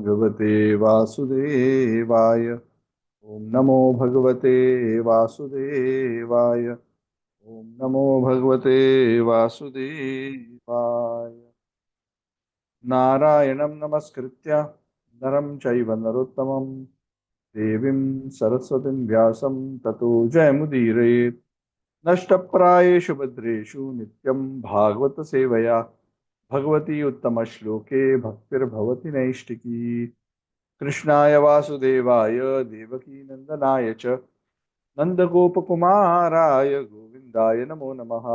भगवते वासुदेवाय। ओम नमो भगवते वासुदेवाय। ओम नमो भगवते वासुदेवाय। नारायणं नमस्कृत्य नरं चैव नरोत्तमं देवीं सरस्वतीं व्यासं ततो जयमुदीरयेत्। नष्टप्रायेषु भद्रेषु नित्यं भागवत सेवया भगवती उत्तमश्लोके भक्तिर्भवति नैष्टिकी। कृष्णाय वासुदेवाय देवकी नंदनाय च नंदगोपकुमाराय गोविन्दाय नमो नमः।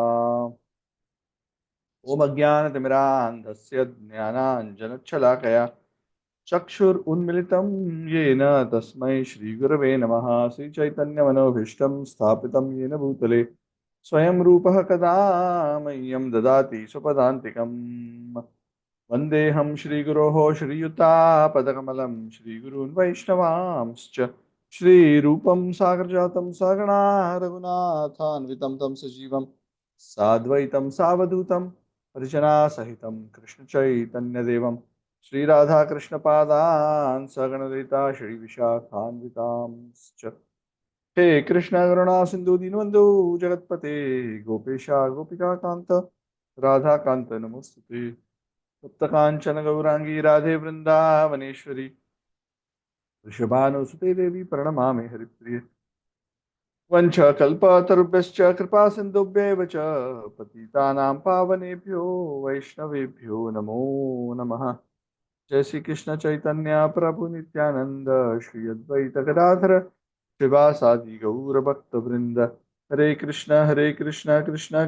ओम अज्ञानतिमिरान्धस्य ज्ञानाञ्जनच्छलाकया चक्षुरुन्मिलितं येन तस्मै श्रीगुरवे नमः। श्रीचैतन्यमनोभीष्टं स्थापितं येन भूतले स्वयं रूपः कदा मह्यं ददाति स्वपदान्तिकम्। वन्देऽहं श्रीगुरोः श्रीयुतापदकमलं श्रीगुरून् वैष्णवांश्च श्रीरूपं सागरजातं सहगणा रघुनाथान्वितं तं सजीवं साद्वैतं सावधूतं परिजनासहितं कृष्णचैतन्यदेवं श्रीराधाकृष्णपादान् सगणललिता श्रीविशाखान्वितांश्च। हे कृष्ण करुणा सिंधु दीनबंधु जगतपते गोपेशा गोपिकाकान्त राधाकान्त नमोस्तुते। तप्तकाञ्चन गौरांगी राधे वृंदावनेश्वरी वृषभानुसुते देवी प्रणमामि हरिप्रिये। वंशकल्पतरुभ्यश्च कृपा सिन्धुभ्येव च पतितानां पावनेभ्यो वैष्णवेभ्यो नमो नमः। जय श्री कृष्ण चैतन्य प्रभु नित्यानंद श्री अद्वैत गदाधर श्रीवासादि गौर भक्त वृंद। हरे कृष्ण कृष्ण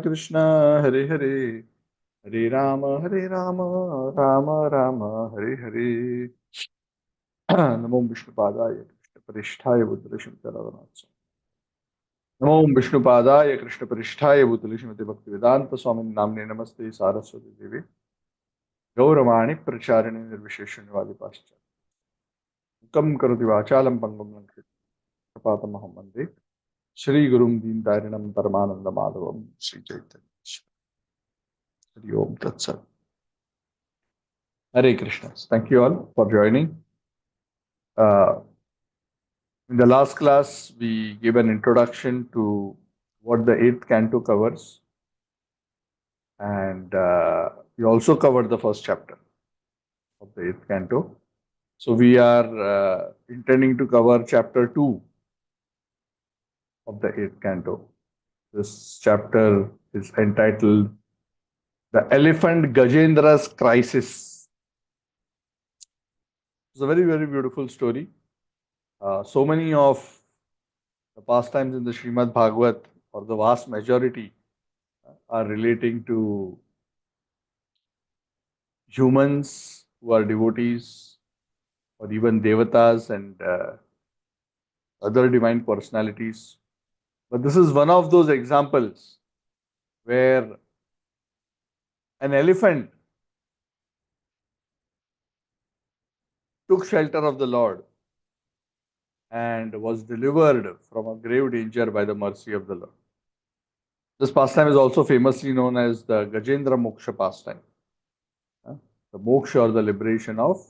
कृष्ण हरे हरे, हरे राम राम राम हरे हरे। नमो विष्णुपादाय कृष्णपरिष्ठाय भूतले श्रीमते नमो विष्णुपादाय कृष्णपरिष्ठाय भूतले श्रीमते भक्तिवेदांत स्वामी नाम्ने नमस्ते सारस्वती देवी गौरवाणी प्रचारिणे निर्विशेषण्यवादी पाश्चात्य मुखं करोति वाचालं पंगुं लङ्घयति कृपातमहं वन्दे श्रीगुरुं दीनतारिणं परमानन्दमाधवं श्रीचैतन्य। हरि ओम तत्सत्। Hare Krishna. Thank you all for joining. In the last class, we gave an introduction to what the eighth canto covers, and we also covered the first chapter of the eighth canto. So we are intending to cover chapter 2 of the eighth canto. This chapter is entitled The Elephant Gajendra's Crisis. It's a very, very beautiful story. So many of the pastimes in the Srimad Bhagavat, or the vast majority, are relating to humans who are devotees, or even devatas and other divine personalities. But this is one of those examples where an elephant took shelter of the Lord and was delivered from a grave danger by the mercy of the Lord. This pastime is also famously known as the Gajendra Moksha pastime, the moksha or the liberation of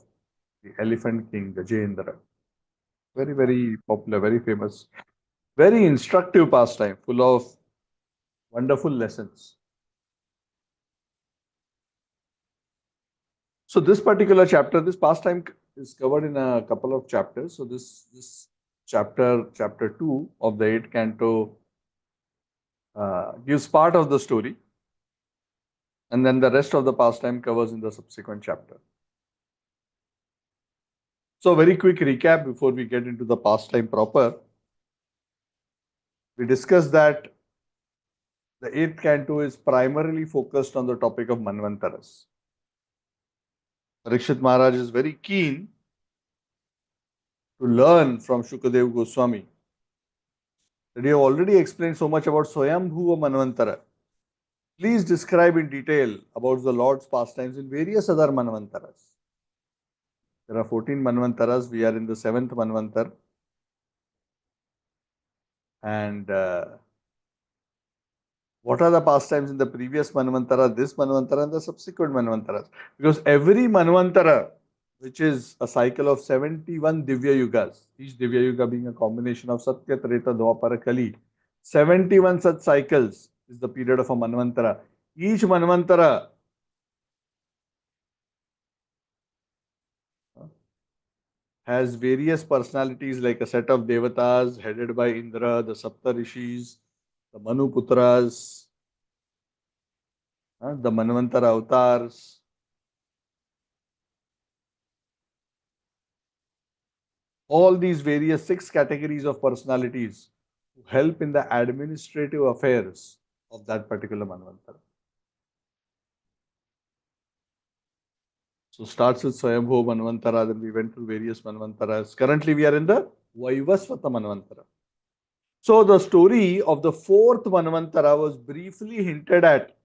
the elephant king Gajendra. Very, very popular, very famous, very instructive pastime, full of wonderful lessons. So this particular chapter, this pastime is covered in a couple of chapters. So this chapter 2 of the eighth canto gives part of the story, and then the rest of the pastime covers in the subsequent chapter. So very quick recap before we get into the pastime proper. We discussed that the eighth canto is primarily focused on the topic of Manvantaras. Parikshit Maharaj is very keen to learn from Shukadev Goswami that you have already explained so much about Swayambhuva Manvantara. Please describe in detail about the Lord's pastimes in various other Manvantaras. There are 14 Manvantaras. We are in the 7th Manvantar. And what are the pastimes in the previous Manvantara, this Manvantara, and the subsequent Manvantaras? Because every Manvantara which is a cycle of 71 Divya Yugas. Each Divya Yuga being a combination of Satya, Treta, Dwapara, Kali. 71 such cycles is the period of a Manvantara. Each Manvantara has various personalities like a set of devatas headed by Indra, the Sapta Rishis, the Manu Putras, the Manvantara avatars. All these various six categories of personalities who help in the administrative affairs of that particular Manvantara. So starts with Swayambhu Manvantara, then we went through various Manvantaras. Currently we are in the Vaivasvata Manvantara. So the story of the fourth Manvantara was briefly hinted at.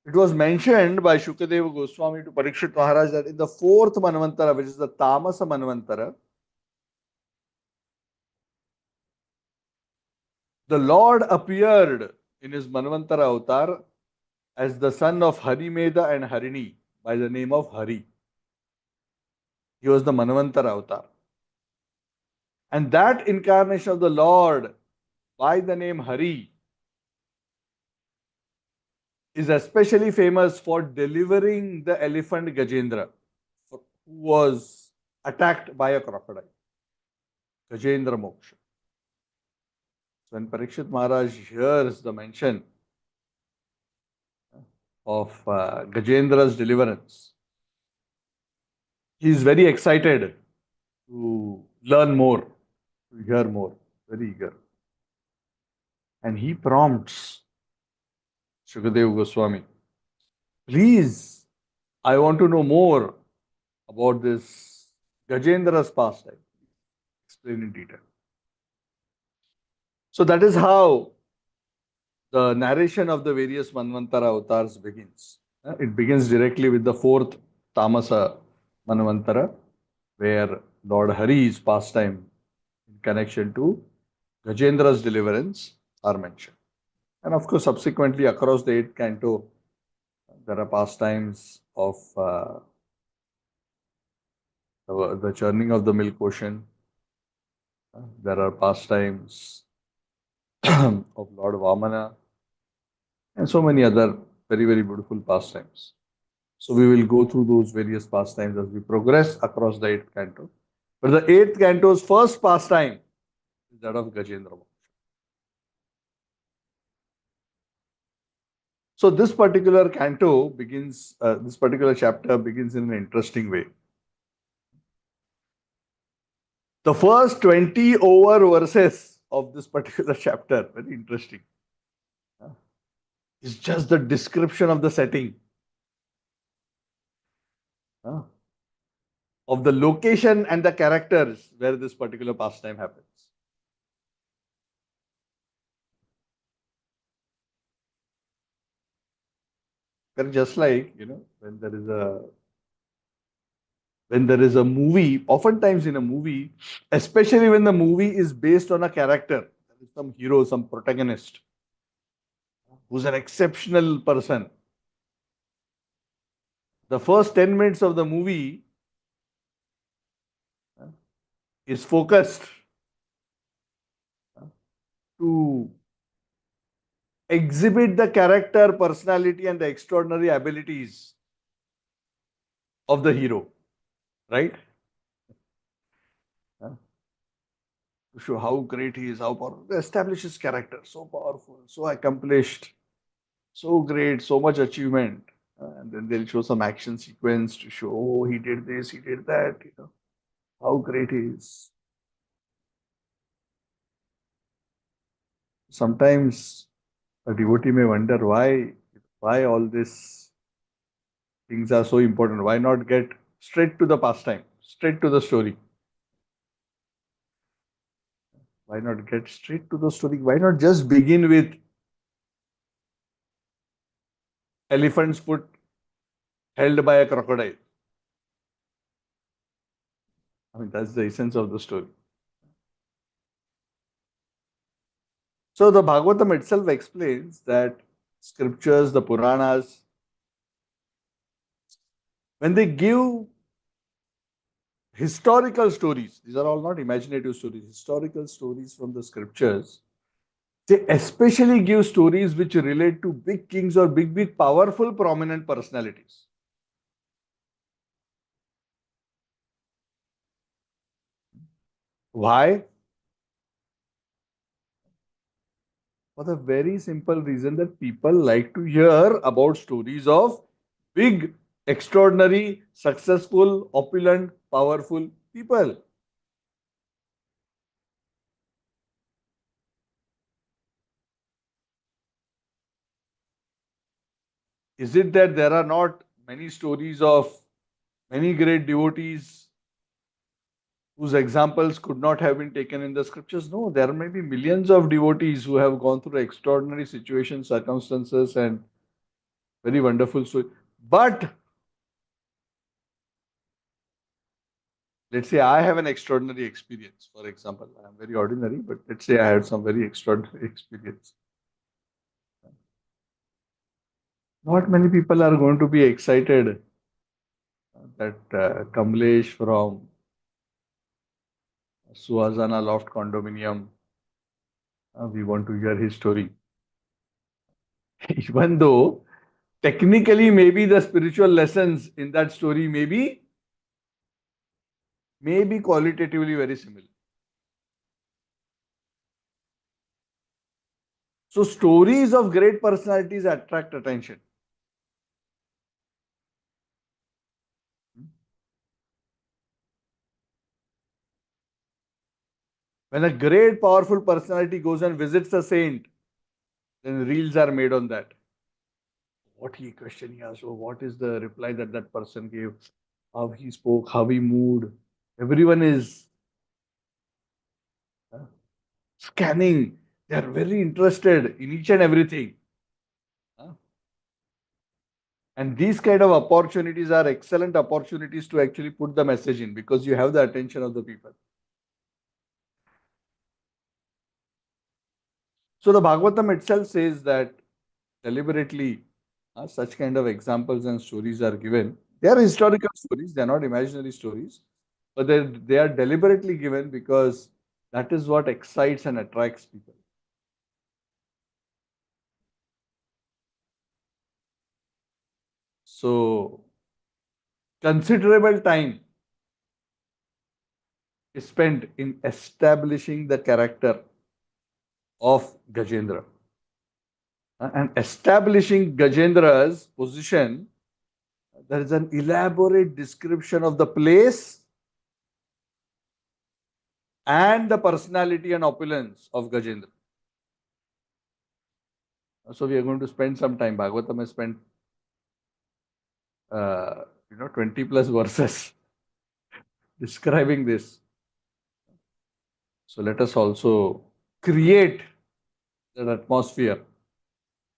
It was mentioned by Shukadeva Goswami to Parikshit Maharaj that in the fourth Manvantara, which is the Tamasa Manvantara, the Lord appeared in his Manvantara avatar as the son of Harimeda and Harini by the name of Hari. He was the Manvantara avatar. And that incarnation of the Lord by the name Hari is especially famous for delivering the elephant Gajendra, who was attacked by a crocodile. Gajendra Moksha. So when Parikshit Maharaj hears the mention of Gajendra's deliverance, he is very excited to learn more, to hear more, very eager. And he prompts Shukadeva Goswami, please, I want to know more about this Gajendra's pastime. Explain in detail. So that is how the narration of the various Manvantara avatars begins. It begins directly with the fourth Tamasa Manvantara, where Lord Hari's pastime in connection to Gajendra's deliverance are mentioned. And of course, subsequently across the eighth canto, there are pastimes of the churning of the milk ocean. There are pastimes of Lord Vamana and so many other very, very beautiful pastimes. So we will go through those various pastimes as we progress across the eighth canto. But the eighth canto's first pastime is that of Gajendra. So this particular canto begins, this particular chapter begins in an interesting way. The first 20 over verses of this particular chapter, very interesting, is just the description of the setting, of the location and the characters where this particular pastime happens. But just like, when there is a movie, oftentimes in a movie, especially when the movie is based on a character, there is some hero, some protagonist who's an exceptional person. The first 10 minutes of the movie is focused to exhibit the character, personality, and the extraordinary abilities of the hero, right? To show how great he is, how powerful. Establish his character, so powerful, so accomplished, so great, so much achievement. And then they'll show some action sequence to show, oh, he did this, he did that, how great he is. Sometimes a devotee may wonder why all these things are so important. Why not get straight to the pastime, straight to the story? Why not get straight to the story? Why not just begin with elephant's foot held by a crocodile? I mean, that's the essence of the story. So the Bhagavatam itself explains that scriptures, the Puranas, when they give Historical stories, these are all not imaginative stories, historical stories from the scriptures, they especially give stories which relate to big kings or big, powerful, prominent personalities. Why? For the very simple reason that people like to hear about stories of big, extraordinary, successful, opulent, powerful people. Is it that there are not many stories of many great devotees whose examples could not have been taken in the scriptures? No, there may be millions of devotees who have gone through extraordinary situations, circumstances, and very wonderful stories. But let's say I have an extraordinary experience, for example. I'm very ordinary, but let's say I had some very extraordinary experience. Not many people are going to be excited that Kamlesh from Suhasana Loft Condominium, we want to hear his story. Even though technically maybe the spiritual lessons in that story may be qualitatively very similar. So stories of great personalities attract attention. When a great powerful personality goes and visits a saint, then reels are made on that. What he question he asked, or what is the reply that that person gave, how he spoke, how he moved. Everyone is uh, scanning. They are very interested in each and everything. uh, And these kind of opportunities are excellent opportunities to actually put the message in because you have the attention of the people. So the Bhagavatam itself says that deliberately such kind of examples and stories are given. They are historical stories, they are not imaginary stories, but they are deliberately given because that is what excites and attracts people. So considerable time is spent in establishing the character of Gajendra. And establishing Gajendra's position, there is an elaborate description of the place and the personality and opulence of Gajendra. So we are going to spend some time. Bhagavatam has spent, 20 plus verses describing this. So let us also create that atmosphere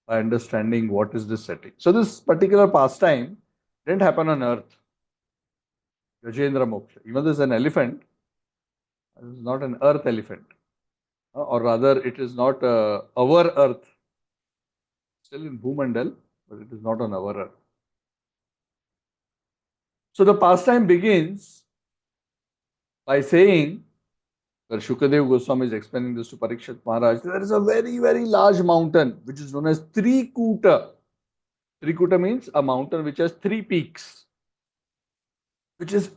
by understanding what is this setting. So this particular pastime didn't happen on earth. Gajendra Moksha. Even though it's an elephant, it is not an earth elephant. Or rather, it is not our earth. Still in Bhumandal, but it is not on our earth. So the pastime begins by saying, where Shukadev Goswami is explaining this to Parikshit Maharaj, there is a very, very large mountain which is known as Trikuta. Trikuta means a mountain which has three peaks, which is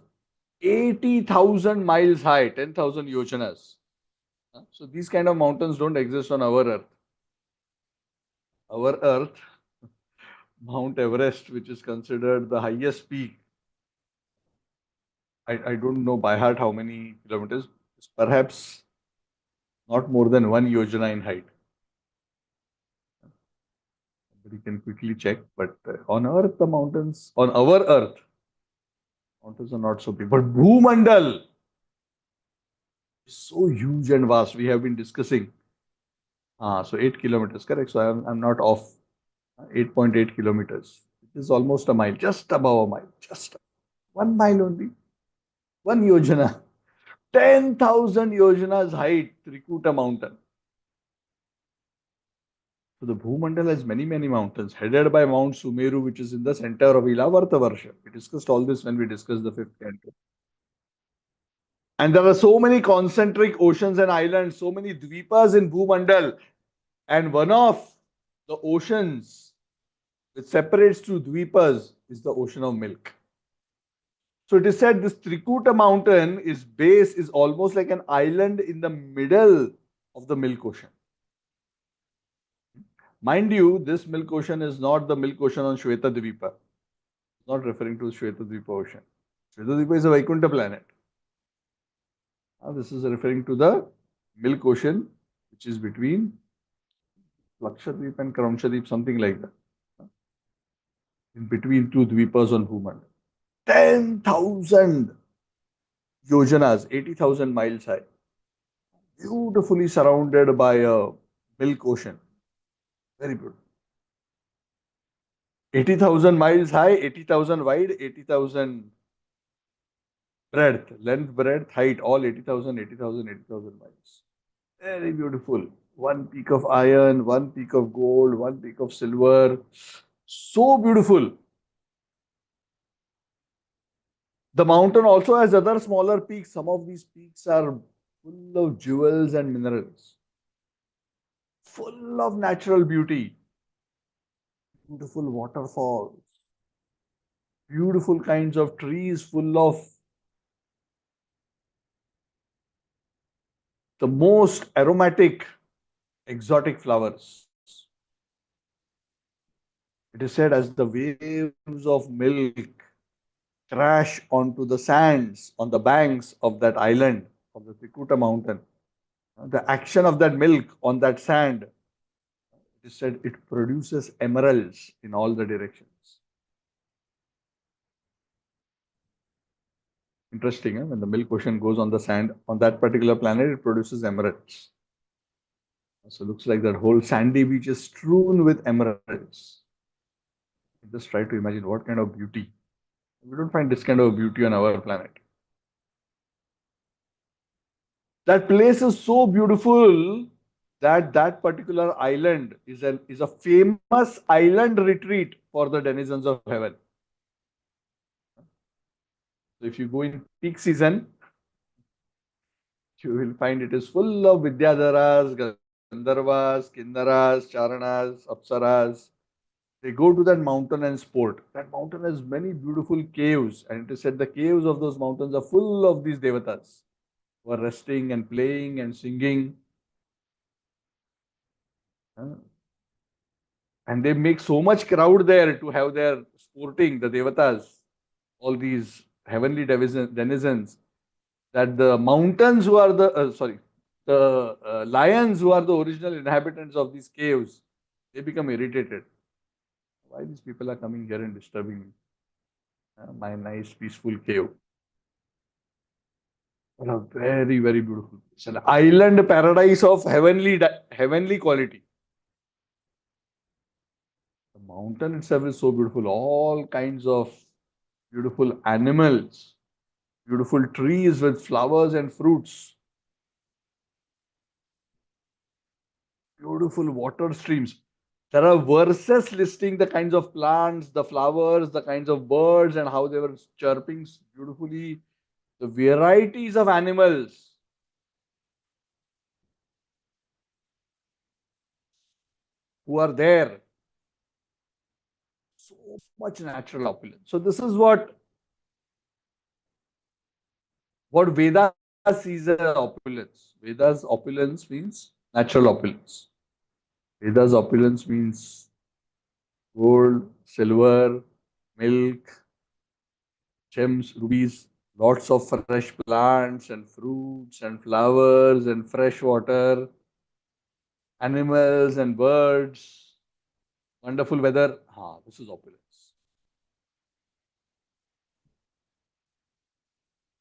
80,000 miles high, 10,000 yojanas. So these kind of mountains don't exist on our earth. Our earth, Mount Everest, which is considered the highest peak, I don't know by heart how many kilometers, it's perhaps not more than one yojana in height. But you can quickly check. But on earth, the mountains, on our earth, mountains are not so big. But Bhumandal is so huge and vast. We have been discussing. So 8 kilometers, correct. So I'm not off. 8.8 kilometers. It is almost a mile, just above a mile, just 1 mile only. One yojana. 10,000 yojanas height, Trikuta mountain. So the Bhumandal has many, many mountains, headed by Mount Sumeru, which is in the center of Ilavarta Varsha. We discussed all this when we discussed the fifth canto. And there are so many concentric oceans and islands, so many dvipas in Bhumandal. And one of the oceans which separates two dvipas is the ocean of milk. So it is said this Trikuta mountain is base is almost like an island in the middle of the milk ocean. Mind you, this milk ocean is not the milk ocean on Shweta Dvipa. Not referring to Shweta Dvipa ocean. Shweta Dvipa is a Vaikuntha planet. This is referring to the milk ocean, which is between Lakshadweep and Karamshadweep, something like that. In between two Dvipas on Bhuman. 10,000 yojanas, 80,000 miles high. Beautifully surrounded by a milk ocean. Very beautiful. 80,000 miles high, 80,000 wide, 80,000 breadth, length, breadth, height, all 80,000, 80,000, 80,000 miles. Very beautiful. One peak of iron, one peak of gold, one peak of silver. So beautiful. The mountain also has other smaller peaks. Some of these peaks are full of jewels and minerals, full of natural beauty, beautiful waterfalls, beautiful kinds of trees full of the most aromatic, exotic flowers. It is said as the waves of milk crash onto the sands on the banks of that island of the Trikuta mountain. The action of that milk on that sand, it is said it produces emeralds in all the directions. Interesting, when the milk ocean goes on the sand on that particular planet, it produces emeralds. So it looks like that whole sandy beach is strewn with emeralds. Just try to imagine what kind of beauty. We don't find this kind of beauty on our planet. That place is so beautiful that that particular island is a famous island retreat for the denizens of heaven. So if you go in peak season, you will find it is full of Vidyadharas, Gandharvas, Kinnaras, Charanas, Apsaras. They go to that mountain and sport. That mountain has many beautiful caves, and it is said the caves of those mountains are full of these devatas who are resting and playing and singing. And they make so much crowd there to have their sporting, the devatas, all these heavenly denizens, that the mountains who are the lions who are the original inhabitants of these caves, they become irritated. Why these people are coming here and disturbing me? My nice peaceful cave. Very, very beautiful. It's an island paradise of heavenly quality. The mountain itself is so beautiful. All kinds of beautiful animals, beautiful trees with flowers and fruits, beautiful water streams. There are verses listing the kinds of plants, the flowers, the kinds of birds, and how they were chirping beautifully. The varieties of animals who are there. So much natural opulence. So this is what Vedas sees as opulence. Vedas opulence means natural opulence. Vedas opulence means gold, silver, milk, gems, rubies, lots of fresh plants and fruits and flowers and fresh water, animals and birds, wonderful weather. This is opulence.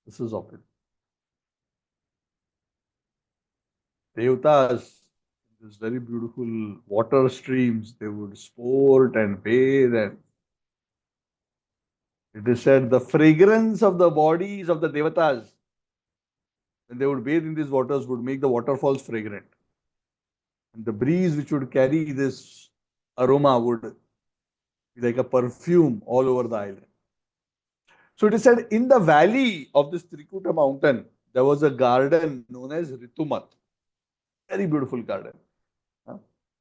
This is opulence. Devatas, these very beautiful water streams, they would sport and bathe, and it is said the fragrance of the bodies of the devatas, when they would bathe in these waters, would make the waterfalls fragrant. And the breeze which would carry this aroma would be like a perfume all over the island. So it is said in the valley of this Trikuta mountain, there was a garden known as Ritumat. Very beautiful garden. Huh?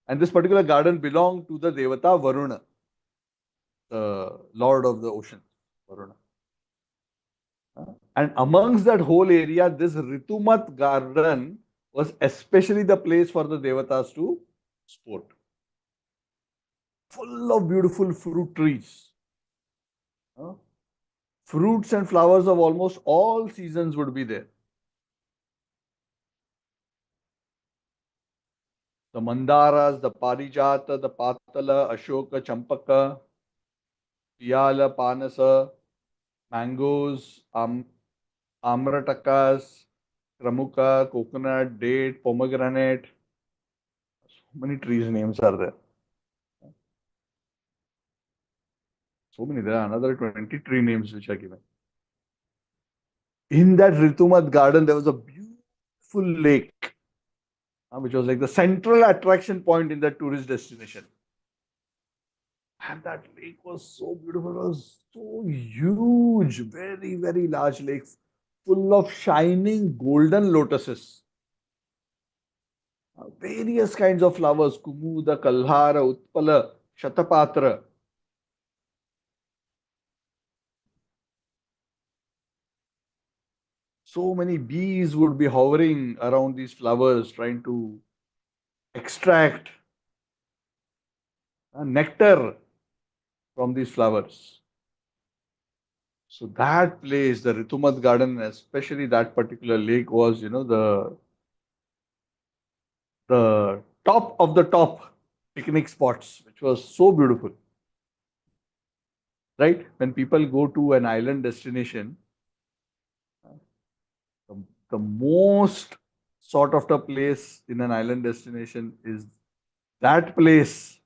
And this particular garden belonged to the Devata Varuna, the Lord of the ocean, Varuna. And amongst that whole area, this Ritumat garden was especially the place for the Devatas to sport. Full of beautiful fruit trees. Huh? Fruits and flowers of almost all seasons would be there. The Mandaras, the Parijata, the Patala, Ashoka, Champaka, Piyala, Panasa, mangoes, Amratakas, Kramuka, coconut, date, pomegranate. So many trees names are there. So many. There are another 20 tree names which are given. In that Ritumat garden, there was a beautiful lake, which was like the central attraction point in that tourist destination. And that lake was so beautiful. It was so huge, very, very large lake, full of shining golden lotuses. Various kinds of flowers, Kumuda, Kalhara, Utpala, Shatapatra. So many bees would be hovering around these flowers, trying to extract nectar from these flowers. So that place, the Ritumat garden, especially that particular lake, was, the top of the top picnic spots, which was so beautiful. Right? When people go to an island destination, the, the most sought after place in an island destination is that place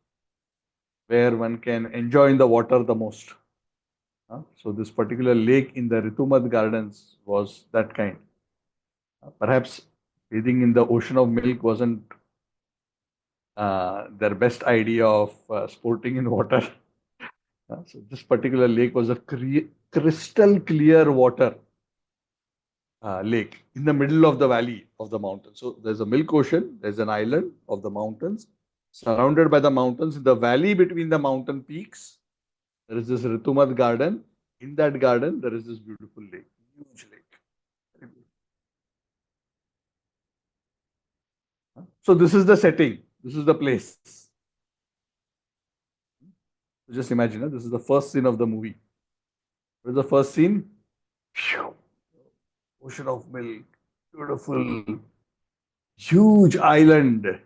where one can enjoy in the water the most. So this particular lake in the Ritumat Gardens was that kind. Perhaps bathing in the ocean of milk wasn't their best idea of sporting in water. So this particular lake was a crystal clear water lake in the middle of the valley of the mountain. So there's a milk ocean, there's an island of the mountains, surrounded by the mountains. In the valley between the mountain peaks, there is this Ritumat garden. In that garden, there is this beautiful lake, huge lake. So this is the setting. This is the place. Just imagine, this is the first scene of the movie. What is the first scene? Phew. Ocean of milk, beautiful, huge island,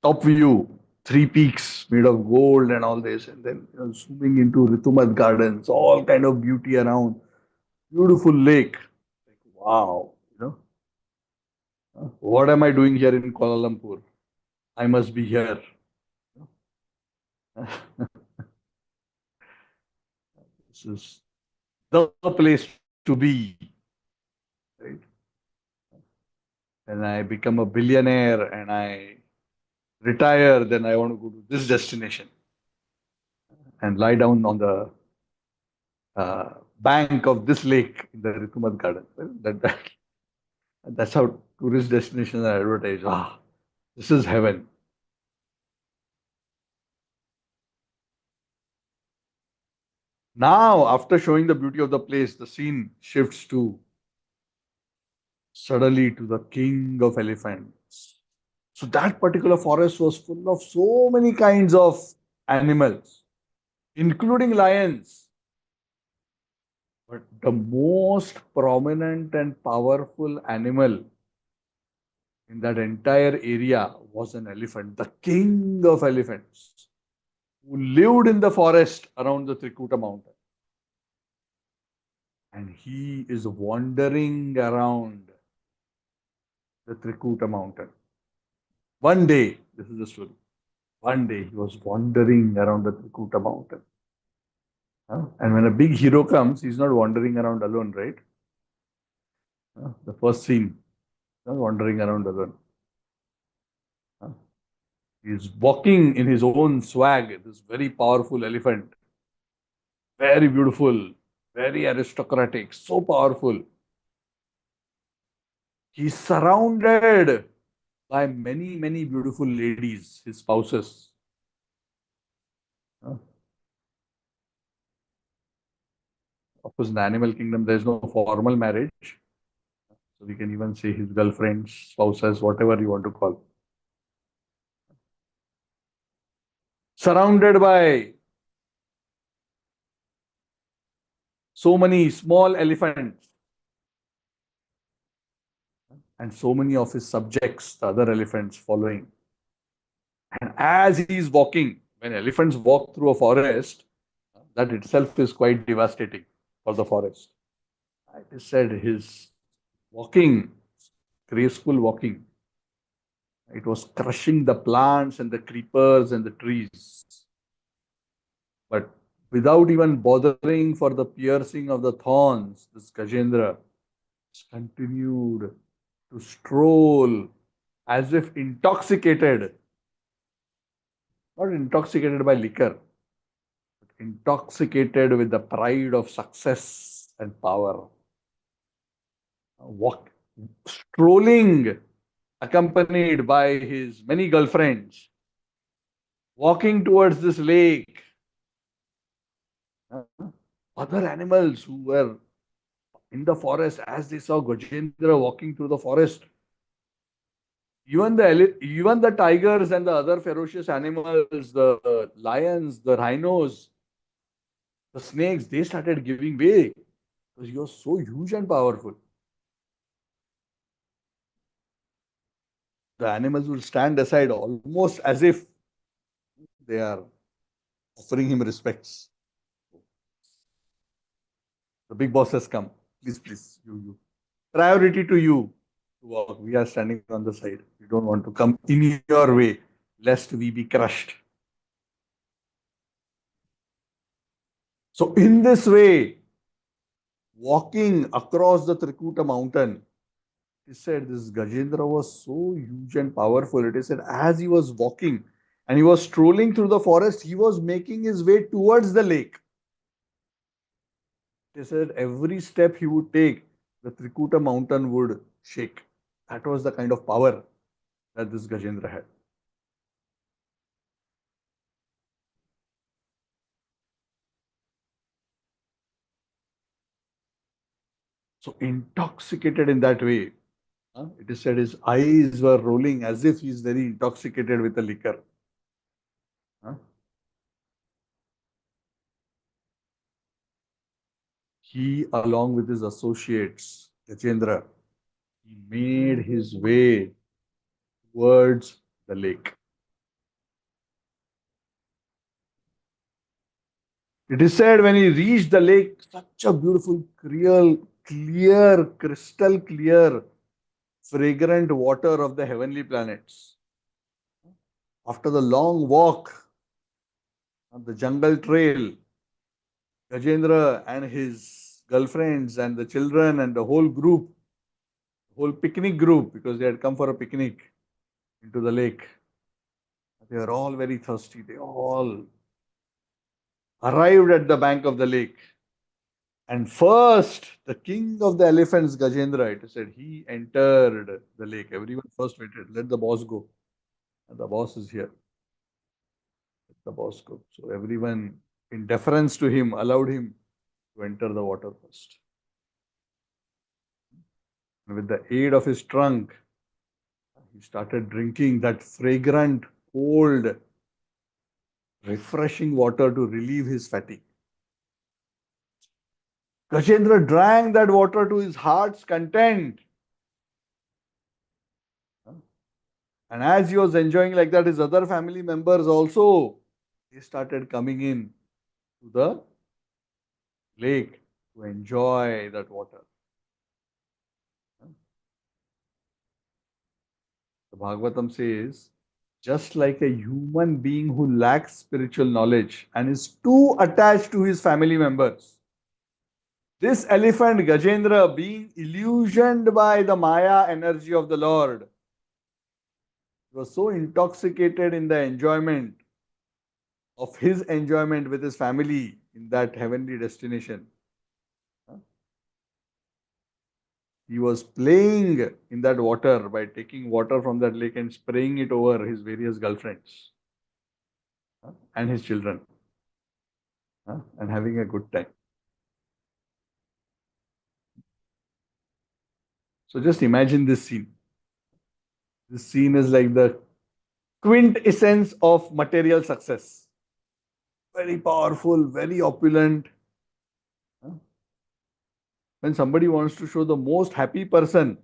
top view, three peaks made of gold and all this, and then zooming into Ritumat Gardens, all kind of beauty around, beautiful lake. Like, wow, what am I doing here in Kuala Lumpur? I must be here. This is the place to be. Right? And I become a billionaire and I retire, then I want to go to this destination and lie down on the bank of this lake in the Ritumat Garden. Well, that's how tourist destinations are advertised. Ah, this is heaven. Now, after showing the beauty of the place, the scene shifts to suddenly to the king of elephants. So that particular forest was full of so many kinds of animals, including lions. But the most prominent and powerful animal in that entire area was an elephant, the king of elephants, who lived in the forest around the Trikuta mountain. And he is wandering around the Trikuta mountain. One day, this is the story. One day he was wandering around the Trikuta mountain. And when a big hero comes, he's not wandering around alone, right? The first scene, not wandering around alone. He's walking in his own swag, this very powerful elephant. Very beautiful, very aristocratic, so powerful. He's surrounded by many, many beautiful ladies, his spouses. Uh, Of course, in the animal kingdom, there's no formal marriage. So we can even say his girlfriends, spouses, whatever you want to call. Surrounded by so many small elephants and so many of his subjects, the other elephants following. And as he is walking, when elephants walk through a forest, that itself is quite devastating for the forest. It is said his walking, graceful walking, it was crushing the plants and the creepers and the trees. But without even bothering for the piercing of the thorns, this Gajendra continued to stroll as if intoxicated, not intoxicated by liquor, but intoxicated with the pride of success and power. Walk, strolling, accompanied by his many girlfriends, walking towards this lake. Other animals who were in the forest, as they saw Gajendra walking through the forest, even the tigers and the other ferocious animals, the lions, the rhinos, the snakes, they started giving way because he was so huge and powerful. The animals will stand aside almost as if they are offering him respects. The big boss has come. Please, please, you. Priority to you to walk. We are standing on the side. We don't want to come in your way, lest we be crushed. So, in this way, walking across the Trikuta mountain, he said this Gajendra was so huge and powerful. It is said as he was walking and he was strolling through the forest, he was making his way towards the lake. They said every step he would take, the Trikuta mountain would shake. That was the kind of power that this Gajendra had. So intoxicated in that way, it is said his eyes were rolling as if he is very intoxicated with the liquor. huh. He, along with his associates, Gajendra, he made his way towards the lake. It is said when he reached the lake, such a beautiful, clear, crystal clear, fragrant water of the heavenly planets. After the long walk on the jungle trail, Gajendra and his girlfriends and the children and the whole group, whole picnic group, because they had come for a picnic into the lake. They were all very thirsty. They all arrived at the bank of the lake. And first, the king of the elephants, Gajendra, it is said, he entered the lake. Everyone first waited. Let the boss go. And the boss is here. Let the boss go. So everyone, in deference to him, allowed him to enter the water first. And with the aid of his trunk, he started drinking that fragrant, cold, refreshing water to relieve his fatigue. Gajendra drank that water to his heart's content. And as he was enjoying like that, his other family members also, they started coming in to the lake to enjoy that water. The Bhagavatam says, just like a human being who lacks spiritual knowledge and is too attached to his family members, this elephant Gajendra, being illusioned by the Maya energy of the Lord, was so intoxicated in the enjoyment of his enjoyment with his family in that heavenly destination. He was playing in that water by taking water from that lake and spraying it over his various girlfriends and his children and having a good time. So just imagine this scene. This scene is like the quintessence of material success. Very powerful, very opulent. When somebody wants to show the most happy person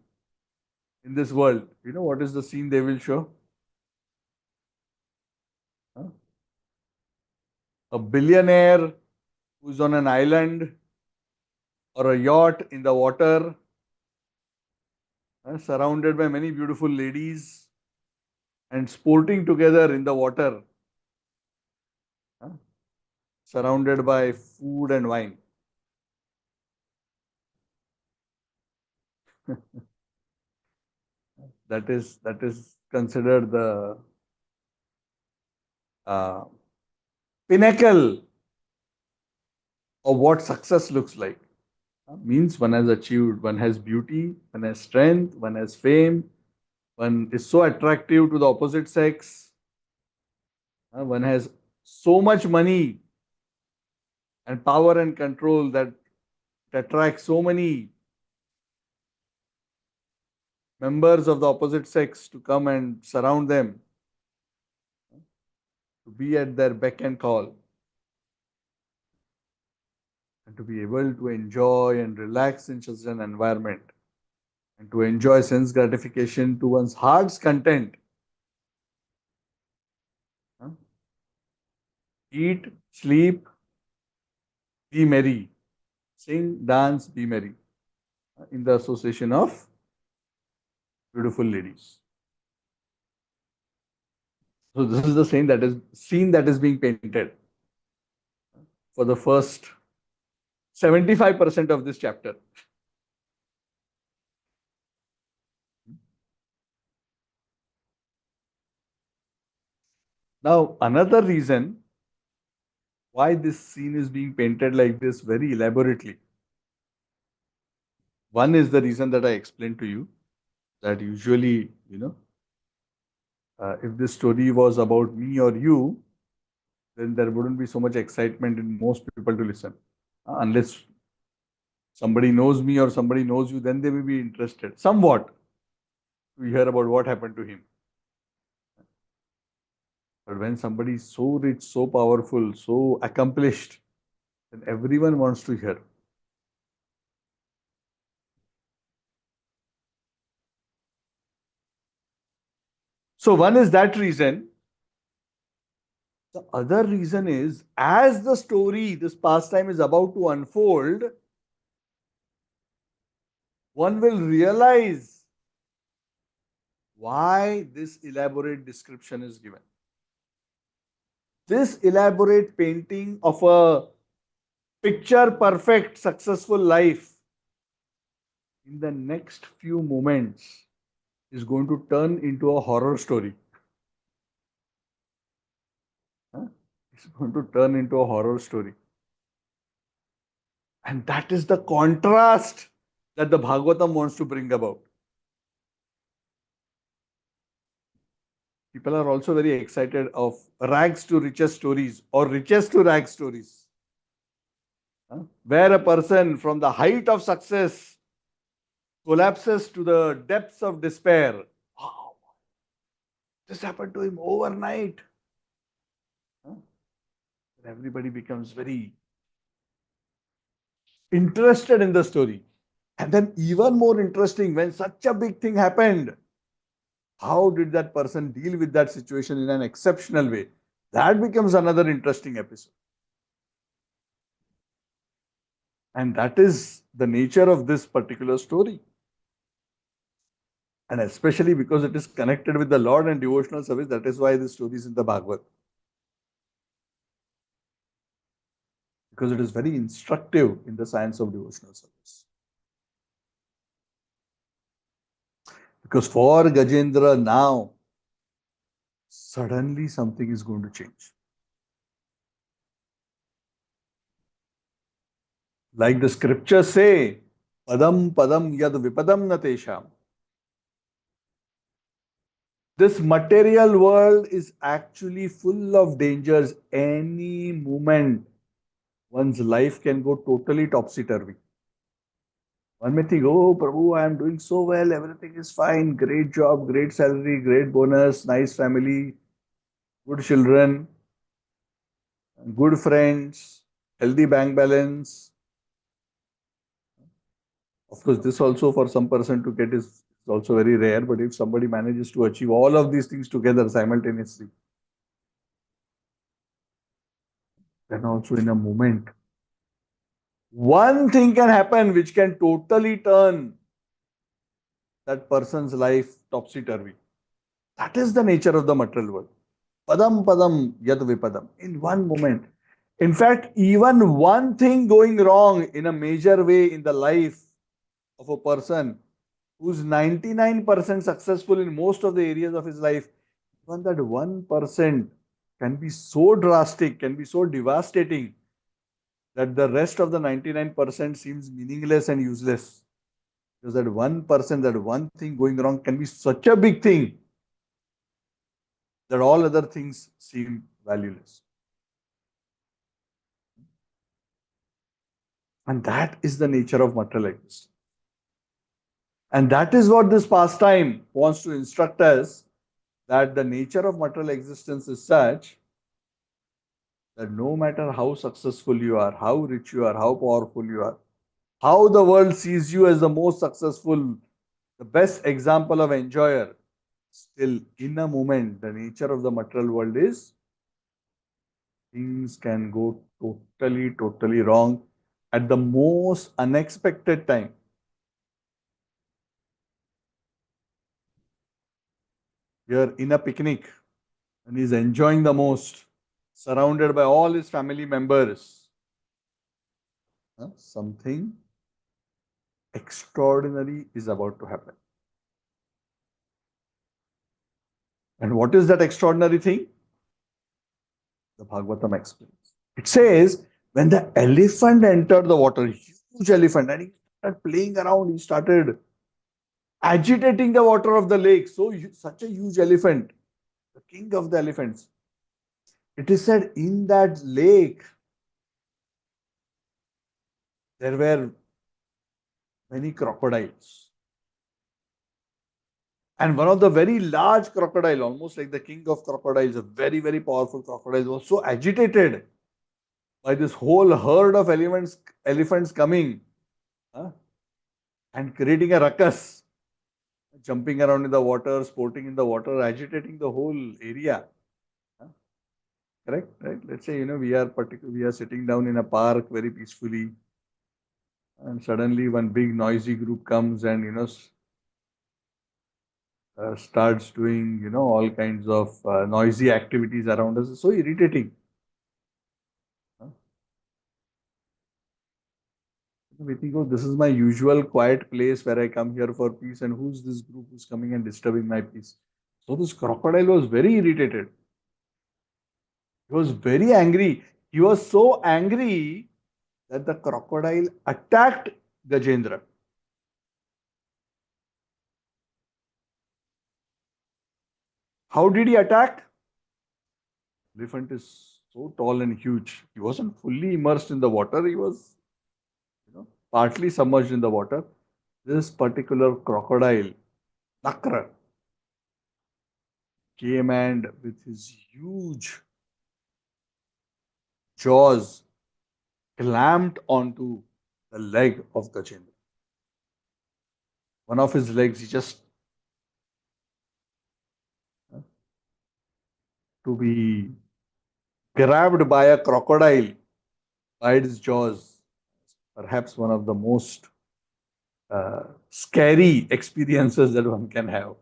in this world, you know what is the scene they will show? A billionaire who's on an island or a yacht in the water, surrounded by many beautiful ladies and sporting together in the water, uh, surrounded by food and wine. That is considered the uh, pinnacle of what success looks like. Means one has achieved, one has beauty, one has strength, one has fame, one is so attractive to the opposite sex, one has so much money and power and control that it attracts so many members of the opposite sex to come and surround them, to be at their beck and call, and to be able to enjoy and relax in such an environment, and to enjoy sense gratification to one's heart's content. Eat, sleep, be merry, sing, dance, be merry, in the association of beautiful ladies. So this is the scene that is being painted for the first 75% of this chapter. Now, another reason why this scene is being painted like this very elaborately. One is the reason that I explained to you, that usually, if this story was about me or you, then there wouldn't be so much excitement in most people to listen. Unless somebody knows me or somebody knows you, then they may be interested somewhat to hear about what happened to him. But when somebody is so rich, so powerful, so accomplished, then everyone wants to hear. So one is that reason. The other reason is, as the story, this pastime is about to unfold, one will realize why this elaborate description is given. This elaborate painting of a picture perfect, successful life in the next few moments is going to turn into a horror story. It's going to turn into a horror story. And that is the contrast that the Bhagavatam wants to bring about. People are also very excited of rags to riches stories or riches to rags stories, where a person from the height of success collapses to the depths of despair. Wow, this happened to him overnight. Everybody becomes very interested in the story. And then even more interesting, when such a big thing happened, how did that person deal with that situation in an exceptional way? That becomes another interesting episode. And that is the nature of this particular story. And especially because it is connected with the Lord and devotional service, that is why this story is in the Bhagavad. Because it is very instructive in the science of devotional service. Because for Gajendra now, suddenly something is going to change. Like the scriptures say, Padam padam yad vipadam natesham. This material world is actually full of dangers. Any moment, one's life can go totally topsy turvy. One may think, oh, Prabhu, I am doing so well, everything is fine, great job, great salary, great bonus, nice family, good children, good friends, healthy bank balance. Of course, this also for some person to get is also very rare, but if somebody manages to achieve all of these things together simultaneously, then also in a moment, one thing can happen which can totally turn that person's life topsy turvy. That is the nature of the material world. Padam padam yad vipadam. In one moment. In fact, even one thing going wrong in a major way in the life of a person who's 99% successful in most of the areas of his life, even that 1% can be so drastic, can be so devastating that the rest of the 99% seems meaningless and useless. Because that 1%, that one thing going wrong can be such a big thing that all other things seem valueless. And that is the nature of material existence. And that is what this pastime wants to instruct us, that the nature of material existence is such that no matter how successful you are, how rich you are, how powerful you are, how the world sees you as the most successful, the best example of enjoyer, still in a moment, the nature of the material world is things can go totally, totally wrong at the most unexpected time. You're in a picnic and he's enjoying the most, surrounded by all his family members. Something extraordinary is about to happen. And what is that extraordinary thing? The Bhagavatam explains. It says, when the elephant entered the water, huge elephant, and he started playing around, he started agitating the water of the lake. So, such a huge elephant, the king of the elephants. It is said in that lake, there were many crocodiles. And one of the very large crocodile, almost like the king of crocodiles, a very, very powerful crocodile, was so agitated by this whole herd of elephants coming, huh, and creating a ruckus, jumping around in the water, sporting in the water, agitating the whole area. Huh. Correct? Right? Let's say, we are sitting down in a park very peacefully, and suddenly one big noisy group comes and starts doing all kinds of noisy activities around us. It's so irritating. Huh? We think, oh, this is my usual quiet place where I come here for peace, and who's this group who's coming and disturbing my peace? So this crocodile was very irritated. He was very angry. He was so angry that the crocodile attacked Gajendra. How did he attack? Elephant is so tall and huge. He wasn't fully immersed in the water. He was, partly submerged in the water. This particular crocodile, Nakra, came and with his huge jaws clamped onto the leg of Gajendra. One of his legs, he just to be grabbed by a crocodile by its jaws. Perhaps one of the most scary experiences that one can have.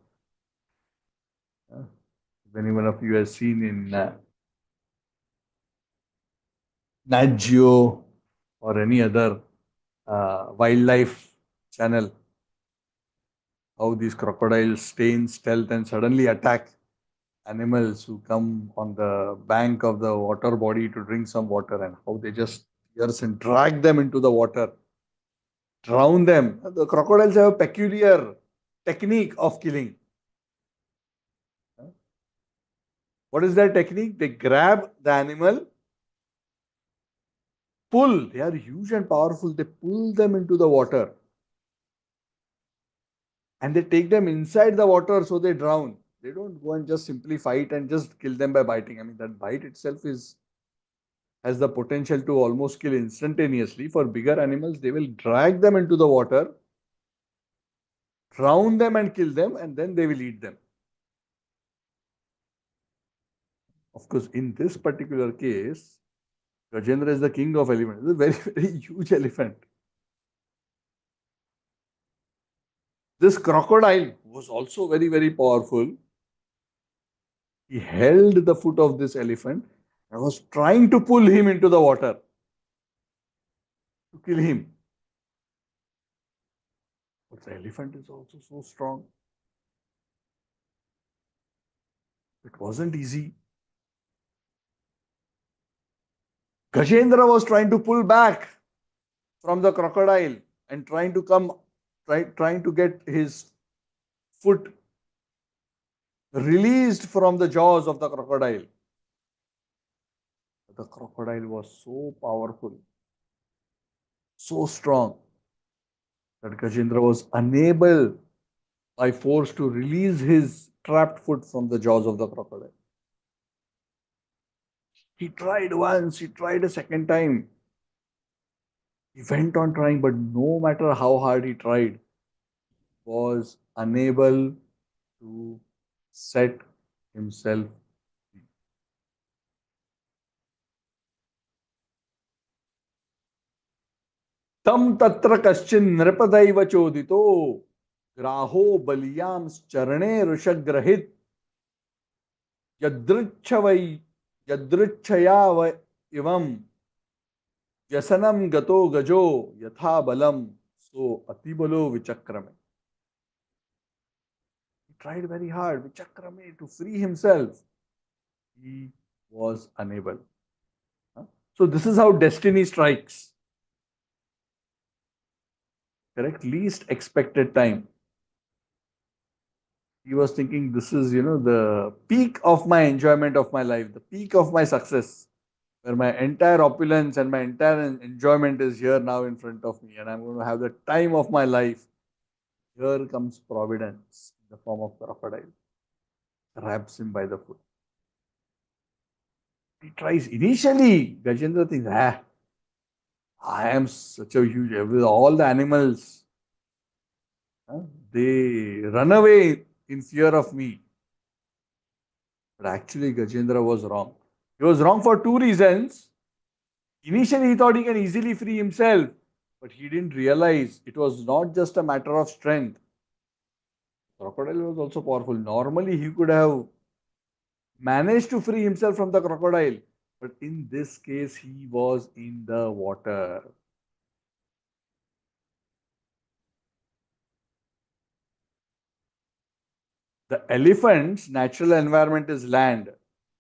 If any one of you has seen in Nat Geo or any other wildlife channel, how these crocodiles stay in stealth and suddenly attack animals who come on the bank of the water body to drink some water, and how they just pierce and drag them into the water. drown them. The crocodiles have a peculiar technique of killing. What is their technique? They grab the animal, pull. They are huge and powerful. They pull them into the water and they take them inside the water so they drown. They don't go and just simply fight and just kill them by biting. I mean, that bite itself is has the potential to almost kill instantaneously. For bigger animals, they will drag them into the water, drown them and kill them, and then they will eat them. Of course, in this particular case, Gajendra is the king of elephants. It's a very, very huge elephant. This crocodile was also very, very powerful. He held the foot of this elephant and was trying to pull him into the water to kill him. But the elephant is also so strong. It wasn't easy. Gajendra was trying to pull back from the crocodile and trying to get his foot released from the jaws of the crocodile. The crocodile was so powerful, so strong, that Gajendra was unable by force to release his trapped foot from the jaws of the crocodile. He tried once, he tried a second time. He went on trying, but no matter how hard he tried, was unable to set himself free. तम तत्र कश्चिन नृपदैव चोदितो ग्राहो बलियाम चरणे ऋषग्रहित यदृच्छ वै यदृच्छया इवम व्यसनम गतो गजो यथा बलम सो अतिबलो विचक्रमे. He tried very hard, vichakrame, to free himself. He was unable. So this is how destiny strikes. Correct? Least expected time. He was thinking, this is, the peak of my enjoyment of my life, the peak of my success, where my entire opulence and my entire enjoyment is here now in front of me, and I'm going to have the time of my life. Here comes providence in the form of crocodile, grabs him by the foot. He tries. Initially, Gajendra thinks, I am such a huge, with all the animals, they run away in fear of me. But actually, Gajendra was wrong. He was wrong for two reasons. Initially, he thought he can easily free himself, but he didn't realize it was not just a matter of strength. Crocodile was also powerful. Normally, he could have managed to free himself from the crocodile, but in this case, he was in the water. The elephant's natural environment is land,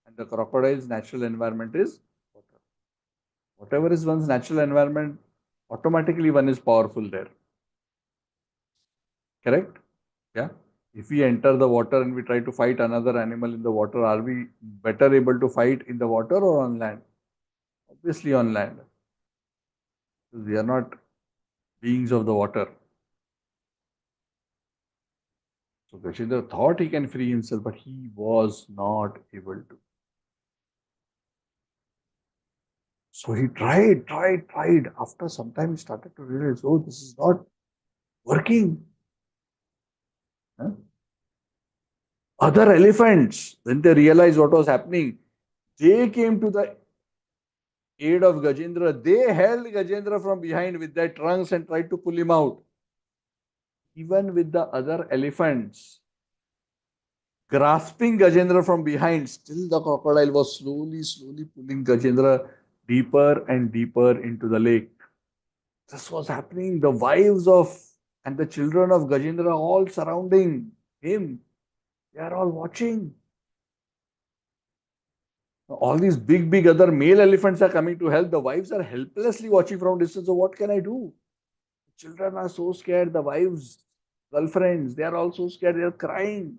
and the crocodile's natural environment is water. Whatever is one's natural environment, automatically one is powerful there. Correct? Yeah. If we enter the water and we try to fight another animal in the water, are we better able to fight in the water or on land? Obviously on land. Because we are not beings of the water. So Gajendra thought he can free himself, but he was not able to. So he tried. After some time, he started to realize, oh, this is not working. Huh? Other elephants, when they realized what was happening, they came to the aid of Gajendra. They held Gajendra from behind with their trunks and tried to pull him out. Even with the other elephants grasping Gajendra from behind, still the crocodile was slowly pulling Gajendra deeper and deeper into the lake. This was happening. The wives of and the children of Gajendra all surrounding him. They are all watching. All these big other male elephants are coming to help. The wives are helplessly watching from distance. So what can I do? Children are so scared, the wives, girlfriends, they are all so scared, they are crying.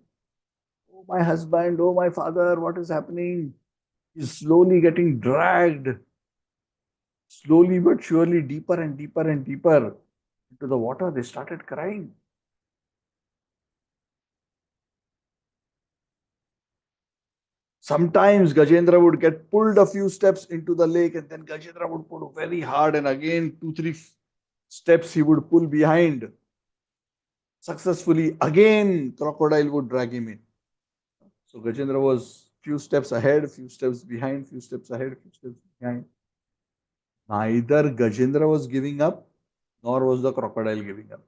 Oh, my husband, oh, my father, what is happening? He's slowly getting dragged, slowly but surely, deeper and deeper and deeper into the water. They started crying. Sometimes Gajendra would get pulled a few steps into the lake, and then Gajendra would pull very hard, and again, two, three steps he would pull behind. Successfully, again, crocodile would drag him in. So Gajendra was few steps ahead, few steps behind, few steps ahead, few steps behind. Neither Gajendra was giving up, nor was the crocodile giving up.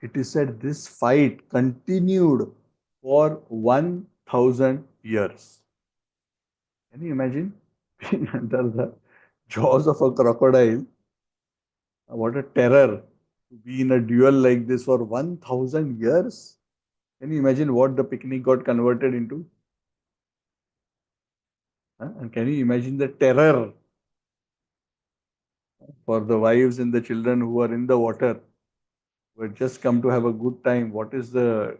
It is said this fight continued for 1000 years. Can you imagine being under the jaws of a crocodile? What a terror to be in a duel like this for 1000 years. Can you imagine what the picnic got converted into? And can you imagine the terror for the wives and the children who are in the water, who had just come to have a good time? What is the.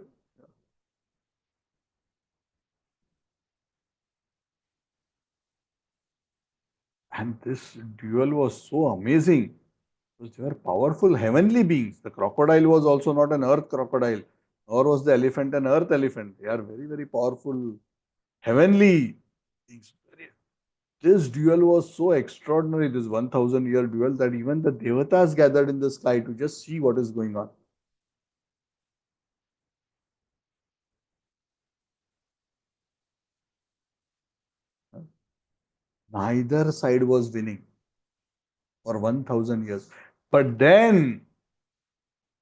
And this duel was so amazing because they were powerful heavenly beings. The crocodile was also not an earth crocodile, nor was the elephant an earth elephant. They are very, very powerful heavenly beings. This duel was so extraordinary, this 1000-year duel, that even the devatas gathered in the sky to just see what is going on. Neither side was winning for 1000 years. But then,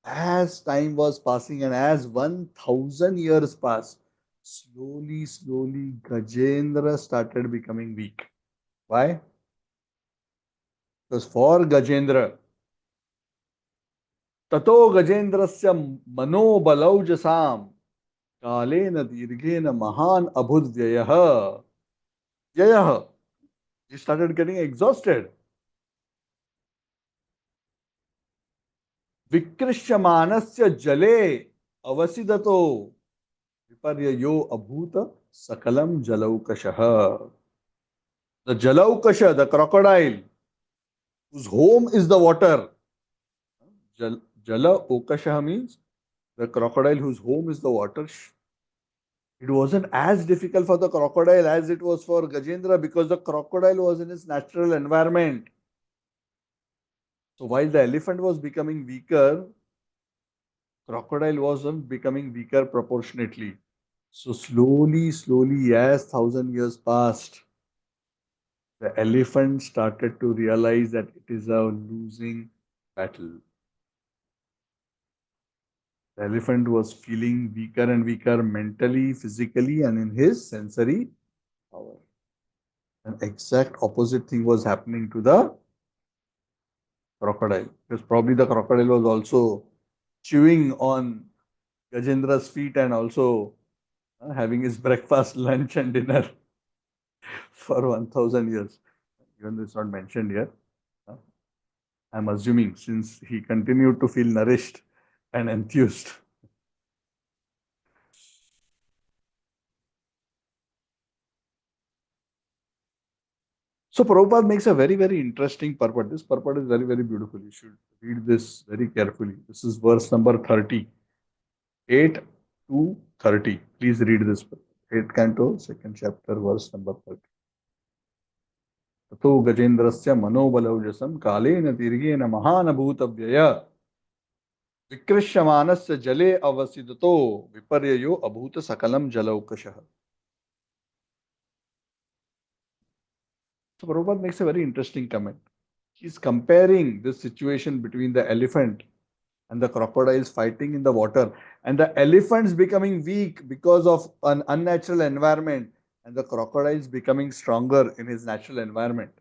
as time was passing and as 1000 years passed, slowly, slowly, Gajendra started becoming weak. Why? Because for Gajendra, ततो गजेन्द्रस्य मनोबलौजसाम कालेन दीर्घेन महान अभुद्व्ययः व्ययः. He started getting exhausted. विकृष्यमानस्य जले अवसिदतो विपर्ययो अभूत sakalam jalaukashah. The jalaukasha, the crocodile, whose home is the water. Jala okashah means the crocodile whose home is the water. It wasn't as difficult for the crocodile as it was for Gajendra because the crocodile was in its natural environment. So while the elephant was becoming weaker, crocodile wasn't becoming weaker proportionately. So slowly, slowly, as 1000 years passed, the elephant started to realize that it is a losing battle. The elephant was feeling weaker and weaker mentally, physically, and in his sensory power. An exact opposite thing was happening to the crocodile. Because probably the crocodile was also chewing on Gajendra's feet and also having his breakfast, lunch, and dinner for 1000 years. Even though it's not mentioned here, I'm assuming since he continued to feel nourished and enthused. So Prabhupada makes a very, very interesting purport. This purport is very, very beautiful. You should read this very carefully. This is verse number 30. 8 to 30. Please read this. 8 Canto, second chapter, verse number 30. ततो गजेन्द्रस्य मनोबलौजसं कालेन दीर्घेन महानभूतव्यय विकृष्यमानस्य जले अवसिदतो विपर्ययो अभूत सकलम जलौकशः. So Prabhupada makes a very interesting comment. He's comparing this situation between the elephant and the crocodiles fighting in the water, and the elephants becoming weak because of an unnatural environment, and the crocodiles becoming stronger in his natural environment.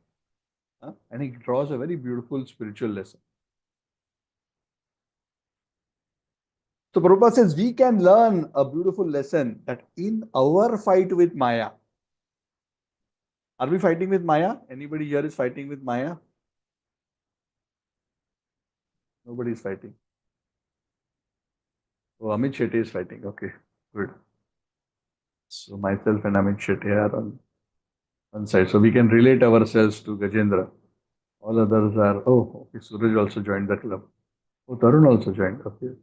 And he draws a very beautiful spiritual lesson. So Prabhupada says we can learn a beautiful lesson that in our fight with Maya, Are we fighting with Maya? Anybody here is fighting with Maya? Nobody is fighting. Oh, Amit Shetty is fighting. Okay, good. So myself and Amit Shetty are on one side. So we can relate ourselves to Gajendra. All others are, oh, okay, Suraj also joined the club. Oh, Tarun also joined. Okay.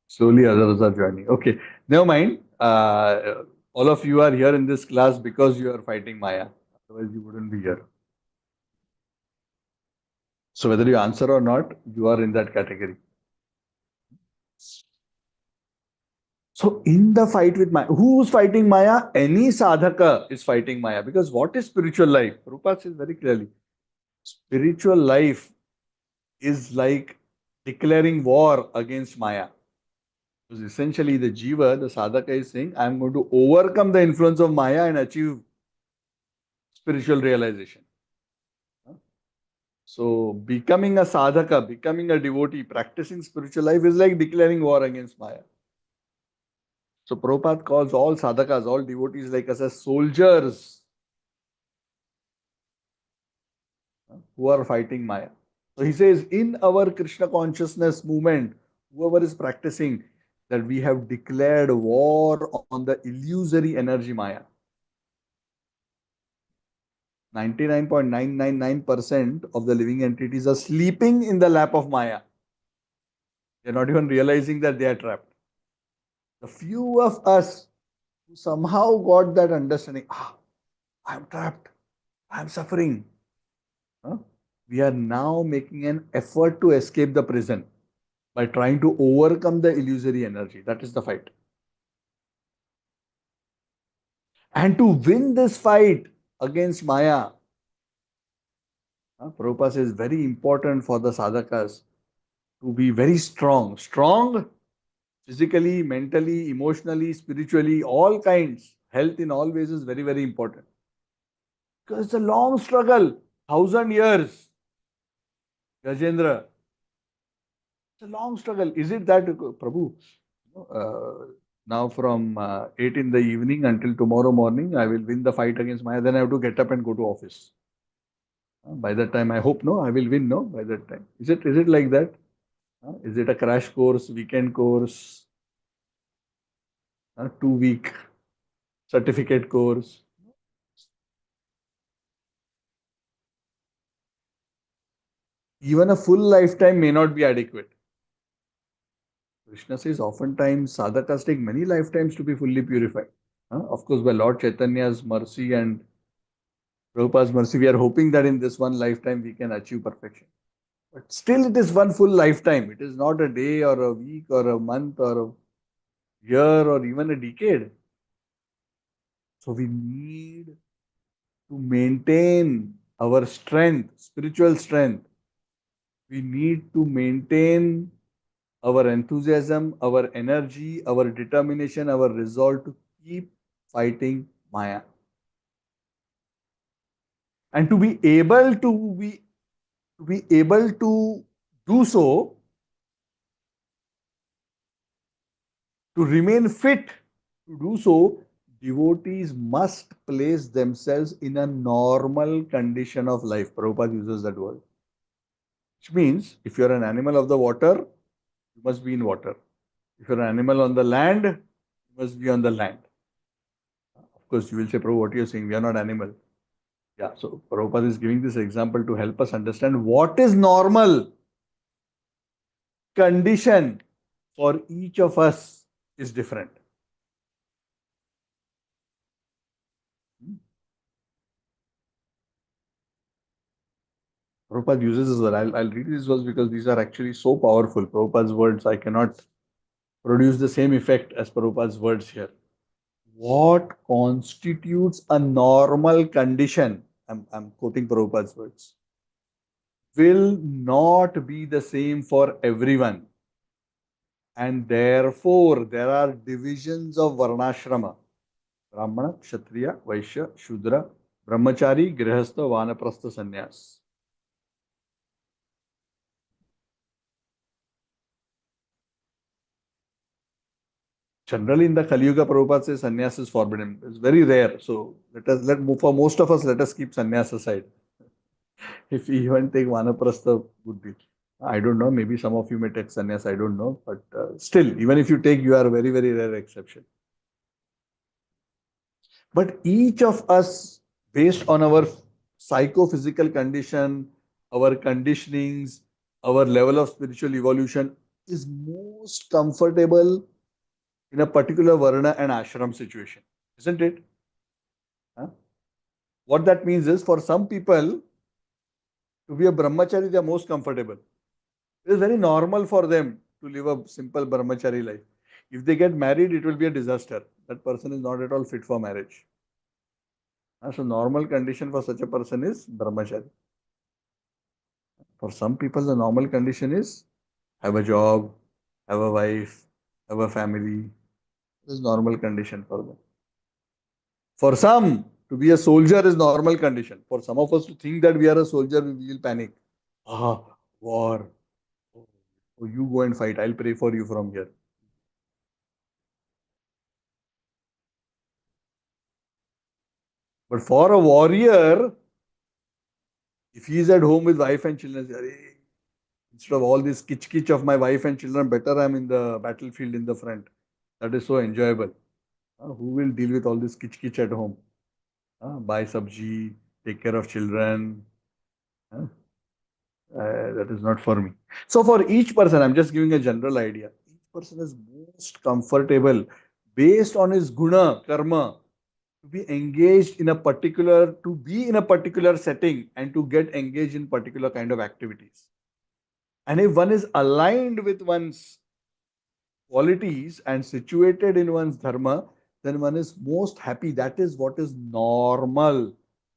Slowly others are joining. Okay, never mind. All of you are here in this class because you are fighting Maya. Otherwise, you wouldn't be here. So whether you answer or not, you are in that category. So in the fight with Maya, who's fighting Maya? Any sadhaka is fighting Maya. Because what is spiritual life? Prabhupada says very clearly. Spiritual life is like declaring war against Maya. Because essentially the jiva, the sadhaka is saying, I am going to overcome the influence of Maya and achieve spiritual realization. So becoming a sadhaka, becoming a devotee, practicing spiritual life is like declaring war against Maya. So Prabhupada calls all sadhakas, all devotees like us as soldiers who are fighting Maya. So he says, in our Krishna consciousness movement, whoever is practicing, that we have declared war on the illusory energy Maya. 99.999% of the living entities are sleeping in the lap of Maya. They're not even realizing that they are trapped. The few of us who somehow got that understanding, I'm trapped, I'm suffering. Huh? We are now making an effort to escape the prison by trying to overcome the illusory energy. That is the fight. And to win this fight against Maya, Prabhupada says very important for the sadhakas to be very strong. Strong physically, mentally, emotionally, spiritually, all kinds. Health in all ways is very, very important. Because it's a long struggle, 1,000 years, Gajendra. It's a long struggle. Is it that, Prabhu, uh, now from 8 in the evening until tomorrow morning, I will win the fight against Maya, then I have to get up and go to office. By that time, I hope, no, I will win, no, by that time. Is it like that? Is it a crash course, weekend course, 2 week certificate course? Even a full lifetime may not be adequate. Krishna says oftentimes sadhakas take many lifetimes to be fully purified. Of course, by Lord Chaitanya's mercy and Prabhupada's mercy, we are hoping that in this one lifetime we can achieve perfection. But still, it is one full lifetime. It is not a day or a week or a month or a year or even a decade. So we need to maintain our strength, spiritual strength. We need to maintain our enthusiasm, our energy, our determination, our resolve to keep fighting Maya. And to be able to do so, to remain fit to do so, devotees must place themselves in a normal condition of life. Prabhupada uses that word. Which means if you're an animal of the water, you must be in water. If you're an animal on the land, you must be on the land. Of course, you will say, Prabhu, what are you saying? We are not animal. Yeah, so Prabhupada is giving this example to help us understand what is normal condition for each of us is different. Prabhupada uses this word. I'll read these words because these are actually so powerful. Prabhupada's words, I cannot produce the same effect as Prabhupada's words here. What constitutes a normal condition, I'm quoting Prabhupada's words, will not be the same for everyone. And therefore, there are divisions of Varnashrama. Brahmana, Kshatriya, Vaishya, Shudra, Brahmachari, Grihastha, Vanaprastha, Sannyas. Generally, in the Kali Yuga, Prabhupada says sannyas is forbidden. It's very rare. So for most of us, let us keep sannyas aside. If we even take vanaprastha, would be. I don't know. Maybe some of you may take sannyas. I don't know. But still, even if you take, you are a very, very rare exception. But each of us, based on our psychophysical condition, our conditionings, our level of spiritual evolution, is most comfortable in a particular varna and ashram situation, isn't it? Huh? What that means is, for some people, to be a brahmachari, they are most comfortable. It is very normal for them to live a simple brahmachari life. If they get married, it will be a disaster. That person is not at all fit for marriage. So normal condition for such a person is brahmachari. For some people, the normal condition is have a job, have a wife, have a family. This is normal condition for them. For some, to be a soldier is normal condition. For some of us to think that we are a soldier, we will panic. Ah, war. Oh, you go and fight. I'll pray for you from here. But for a warrior, if he is at home with wife and children, "Arey, instead of all this kitch kitch of my wife and children, better I'm in the battlefield in the front. That is so enjoyable. Who will deal with all this kitch kitch at home? Buy sabji, take care of children. Uh, that is not for me. So for each person, I'm just giving a general idea. Each person is most comfortable based on his guna, karma, to be engaged in a particular, to be in a particular setting and to get engaged in particular kind of activities. And if one is aligned with one's qualities and situated in one's dharma, then one is most happy. That is what is normal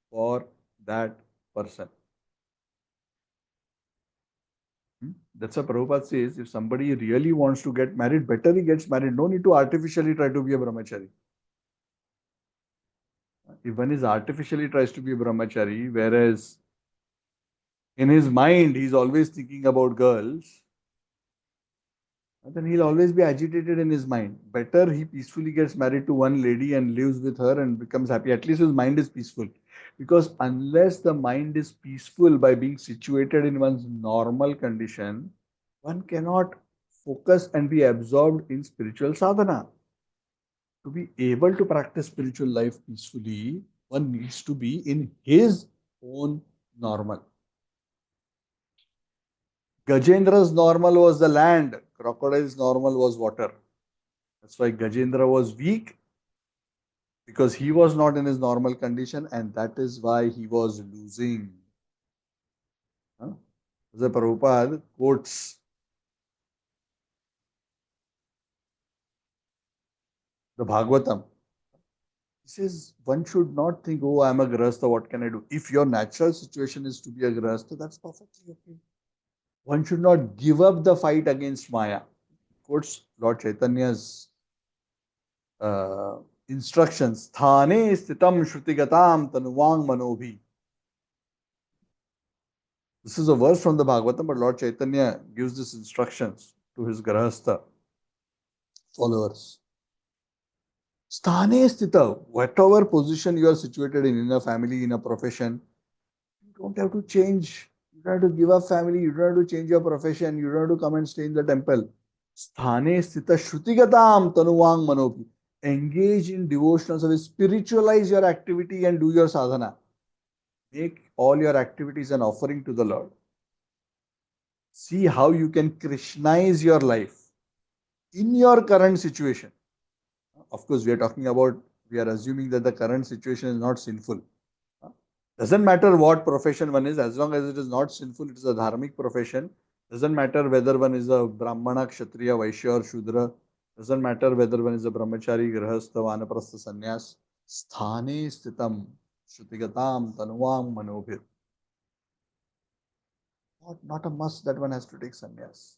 for that person. That's what Prabhupada says. If somebody really wants to get married, better he gets married. No need to artificially try to be a brahmachari. If one is artificially tries to be a brahmachari, whereas in his mind he's always thinking about girls, then he'll always be agitated in his mind. Better he peacefully gets married to one lady and lives with her and becomes happy. At least his mind is peaceful. Because unless the mind is peaceful by being situated in one's normal condition, one cannot focus and be absorbed in spiritual sadhana. To be able to practice spiritual life peacefully, one needs to be in his own normal. Gajendra's normal was the land, crocodile's normal was water. That's why Gajendra was weak, because he was not in his normal condition, and that is why he was losing. Huh? The Prabhupada quotes the Bhagavatam. He says, one should not think, oh, I'm a grahastha, what can I do? If your natural situation is to be a grahastha, that's perfectly okay. One should not give up the fight against Maya. Quotes Lord Chaitanya's instructions. Thane stitam shrutigatam tanuvang manobhi. This is a verse from the Bhagavatam, but Lord Chaitanya gives these instructions to his Grahastha followers. Sthane sthita, whatever position you are situated in a family, in a profession, you don't have to change. You don't have to give up family, you don't have to change your profession, you don't have to come and stay in the temple. Sthane sthita shrutigatam tanuvang manopi. Engage in devotional service, spiritualize your activity and do your sadhana. Make all your activities an offering to the Lord. See how you can Krishnaize your life in your current situation. Of course, we are assuming that the current situation is not sinful. Doesn't matter what profession one is, as long as it is not sinful, it is a dharmic profession. Doesn't matter whether one is a Brahmana, Kshatriya, Vaishya or Shudra. Doesn't matter whether one is a Brahmachari, Grahastha, Vanaprastha, Sannyas. Sthane sthitam, Shrutigatam, Tanuvam, Manobhir. Not a must that one has to take sannyas.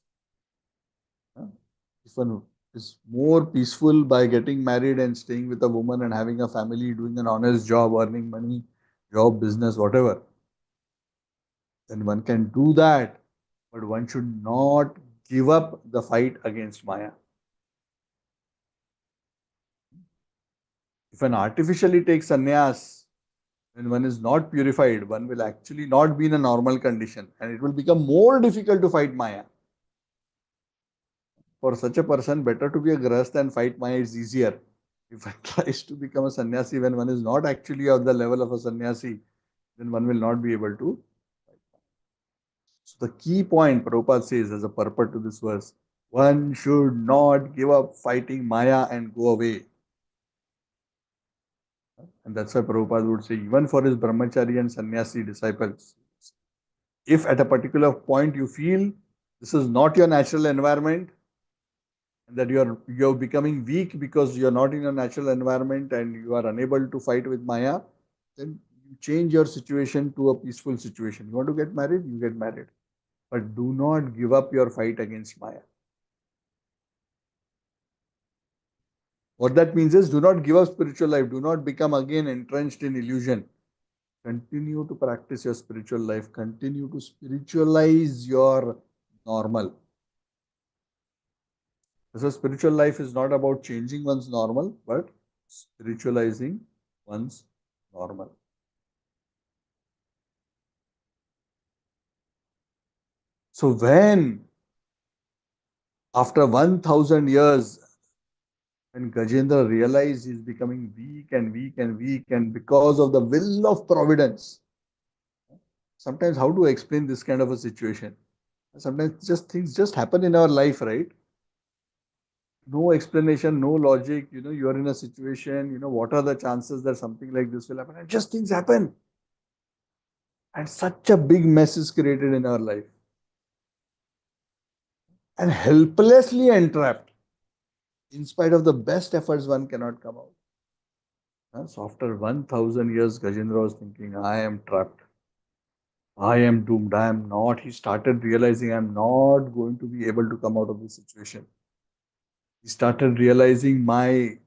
If one is more peaceful by getting married and staying with a woman and having a family, doing an honest job, earning money, job, business, whatever, then one can do that. But one should not give up the fight against Maya. If an artificially takes sannyas, when one is not purified, one will actually not be in a normal condition and it will become more difficult to fight Maya. For such a person, better to be a grahastha and fight Maya is easier. If one tries to become a sannyasi when one is not actually of the level of a sannyasi, then one will not be able to. So the key point Prabhupada says as a purport to this verse, one should not give up fighting Maya and go away. And that's why Prabhupada would say, even for his brahmachari and sannyasi disciples, if at a particular point you feel this is not your natural environment and that you're becoming weak because you're not in your natural environment and you are unable to fight with Maya, then you change your situation to a peaceful situation. You want to get married, you get married. But do not give up your fight against Maya. What that means is do not give up spiritual life. Do not become again entrenched in illusion. Continue to practice your spiritual life. Continue to spiritualize your normal. So spiritual life is not about changing one's normal, but spiritualizing one's normal. So when after 1000 years, when Gajendra realized he's becoming weak and weak and weak, and because of the will of providence, sometimes how to explain this kind of a situation? Sometimes just things just happen in our life, right? No explanation, no logic. You are in a situation, what are the chances that something like this will happen? And just things happen. And such a big mess is created in our life. And helplessly entrapped. In spite of the best efforts, one cannot come out. So after 1000 years, Gajendra was thinking, I am trapped. I am doomed. I am not. He started realizing I am not going to be able to come out of this situation. He started realizing my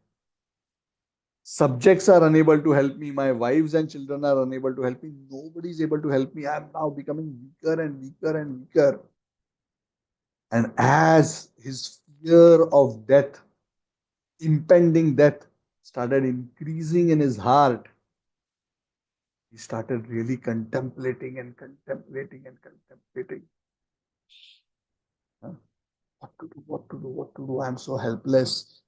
subjects are unable to help me. My wives and children are unable to help me. Nobody is able to help me. I am now becoming weaker and weaker and weaker. And as his fear of death, impending death, started increasing in his heart, he started really contemplating and contemplating and contemplating. Huh? What to do, what to do, what to do? I'm so helpless.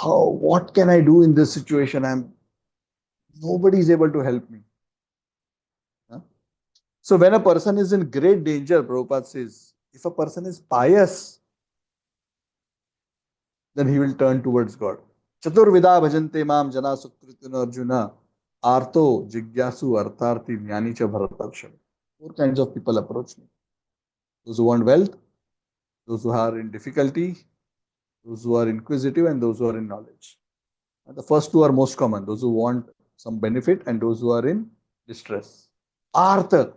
What can I do in this situation? Nobody is able to help me. Huh? So when a person is in great danger, Prabhupada says, if a person is pious, then he will turn towards God. Chaturvida bhajante mam jana sukrituna arjuna arto jigyasu artharthi jnani cha bharatarsham. Four kinds of people approach me. Those who want wealth, those who are in difficulty, those who are inquisitive, and those who are in knowledge. The first two are most common, those who want some benefit and those who are in distress. Artha.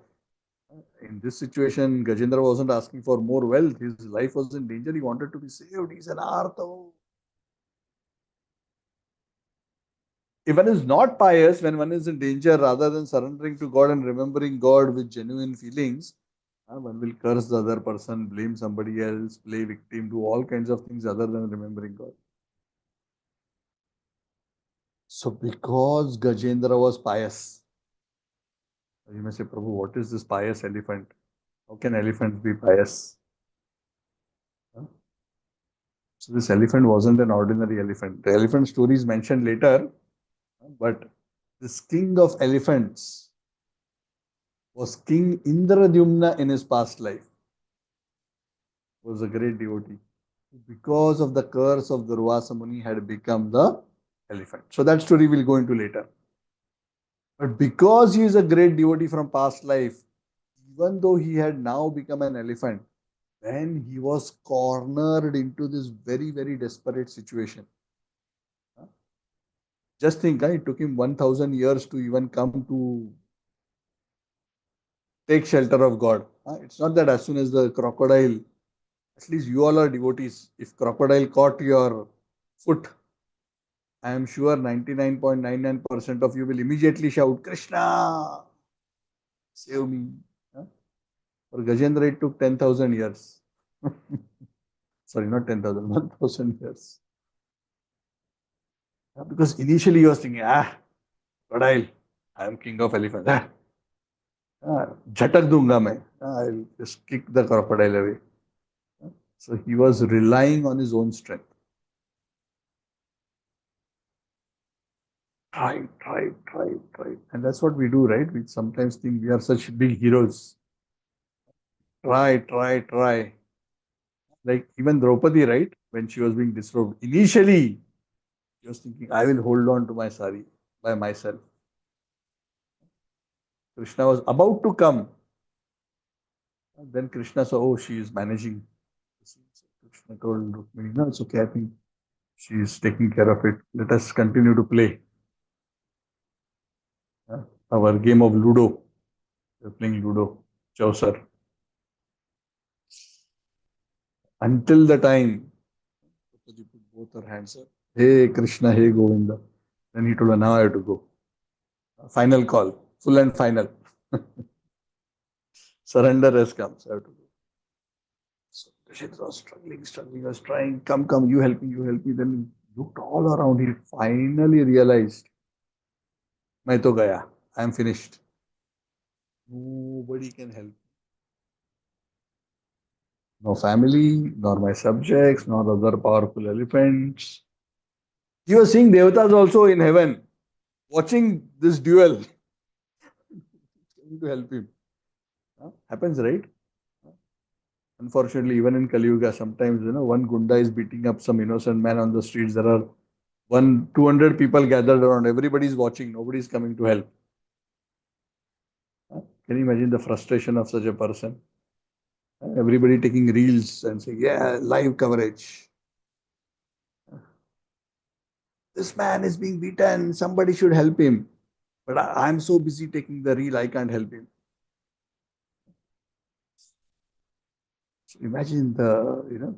In this situation, Gajendra wasn't asking for more wealth. His life was in danger. He wanted to be saved. He's an Artha. If one is not pious, when one is in danger, rather than surrendering to God and remembering God with genuine feelings, one will curse the other person, blame somebody else, play victim, do all kinds of things other than remembering God. So because Gajendra was pious, you may say, Prabhu, what is this pious elephant? How can elephants be pious? So this elephant wasn't an ordinary elephant. The elephant story is mentioned later, but this king of elephants was King Indradyumna in his past life. Was a great devotee. Because of the curse of Durvasa Muni had become the elephant. So that story we'll go into later. But because he is a great devotee from past life, even though he had now become an elephant, when he was cornered into this very, very desperate situation. Just think, it took him 1000 years to even come to take shelter of God. It's not that as soon as the crocodile, at least you all are devotees, if crocodile caught your foot, I am sure 99.99% of you will immediately shout, Krishna, save me. For Gajendra, it took 10,000 years. Sorry, not 10,000, 1,000 years. Because initially he was thinking, crocodile, I am king of elephants. झटक दूंगा मैं. I'll just kick the crocodile away. So he was relying on his own strength. Try. And that's what we do, right? We sometimes think we are such big heroes. Try. Like even Draupadi, right? When she was being disrobed, initially she was thinking, I will hold on to my sari by myself. Krishna was about to come. And then Krishna saw, oh, she is managing. Krishna told Rukmini, no, it's okay. I think she is taking care of it. Let us continue to play our game of Ludo. We're playing Ludo, Chaucer. Until the time, Draupadi put both her hands up. Hey Krishna, hey Govinda. Then he told her, now I have to go. Final call, full and final. Surrender has come. So I have to go. So Gajendra was struggling, was trying, come, you help me. Then he looked all around. He finally realized, मैं तो गया. I am finished. Nobody can help. No family, nor my subjects, nor other powerful elephants. He was seeing devatas also in heaven, watching this duel. To help him. Happens, right? Unfortunately, even in Kali Yuga, sometimes one gunda is beating up some innocent man on the streets. There are 200 people gathered around. Everybody is watching. Nobody is coming to help. Can you imagine the frustration of such a person? Everybody taking reels and saying, "Yeah, live coverage. This man is being beaten. Somebody should help him." But I'm so busy taking the reel, I can't help him. So imagine the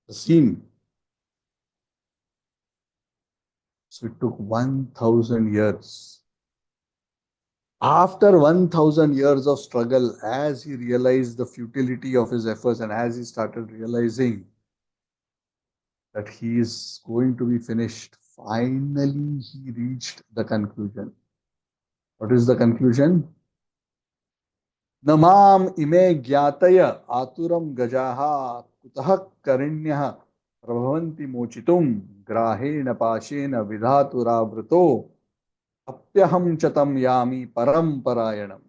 scene. So it took 1,000 years. After 1,000 years of struggle, as he realized the futility of his efforts and as he started realizing that he is going to be finished, finally he reached the conclusion. What is the conclusion? Namam ime gyataya aturam gajaha kutah karinyah prabhavanti mochitum grahena pashena vidhaturavrito apyaham chatam yami paramparayanam.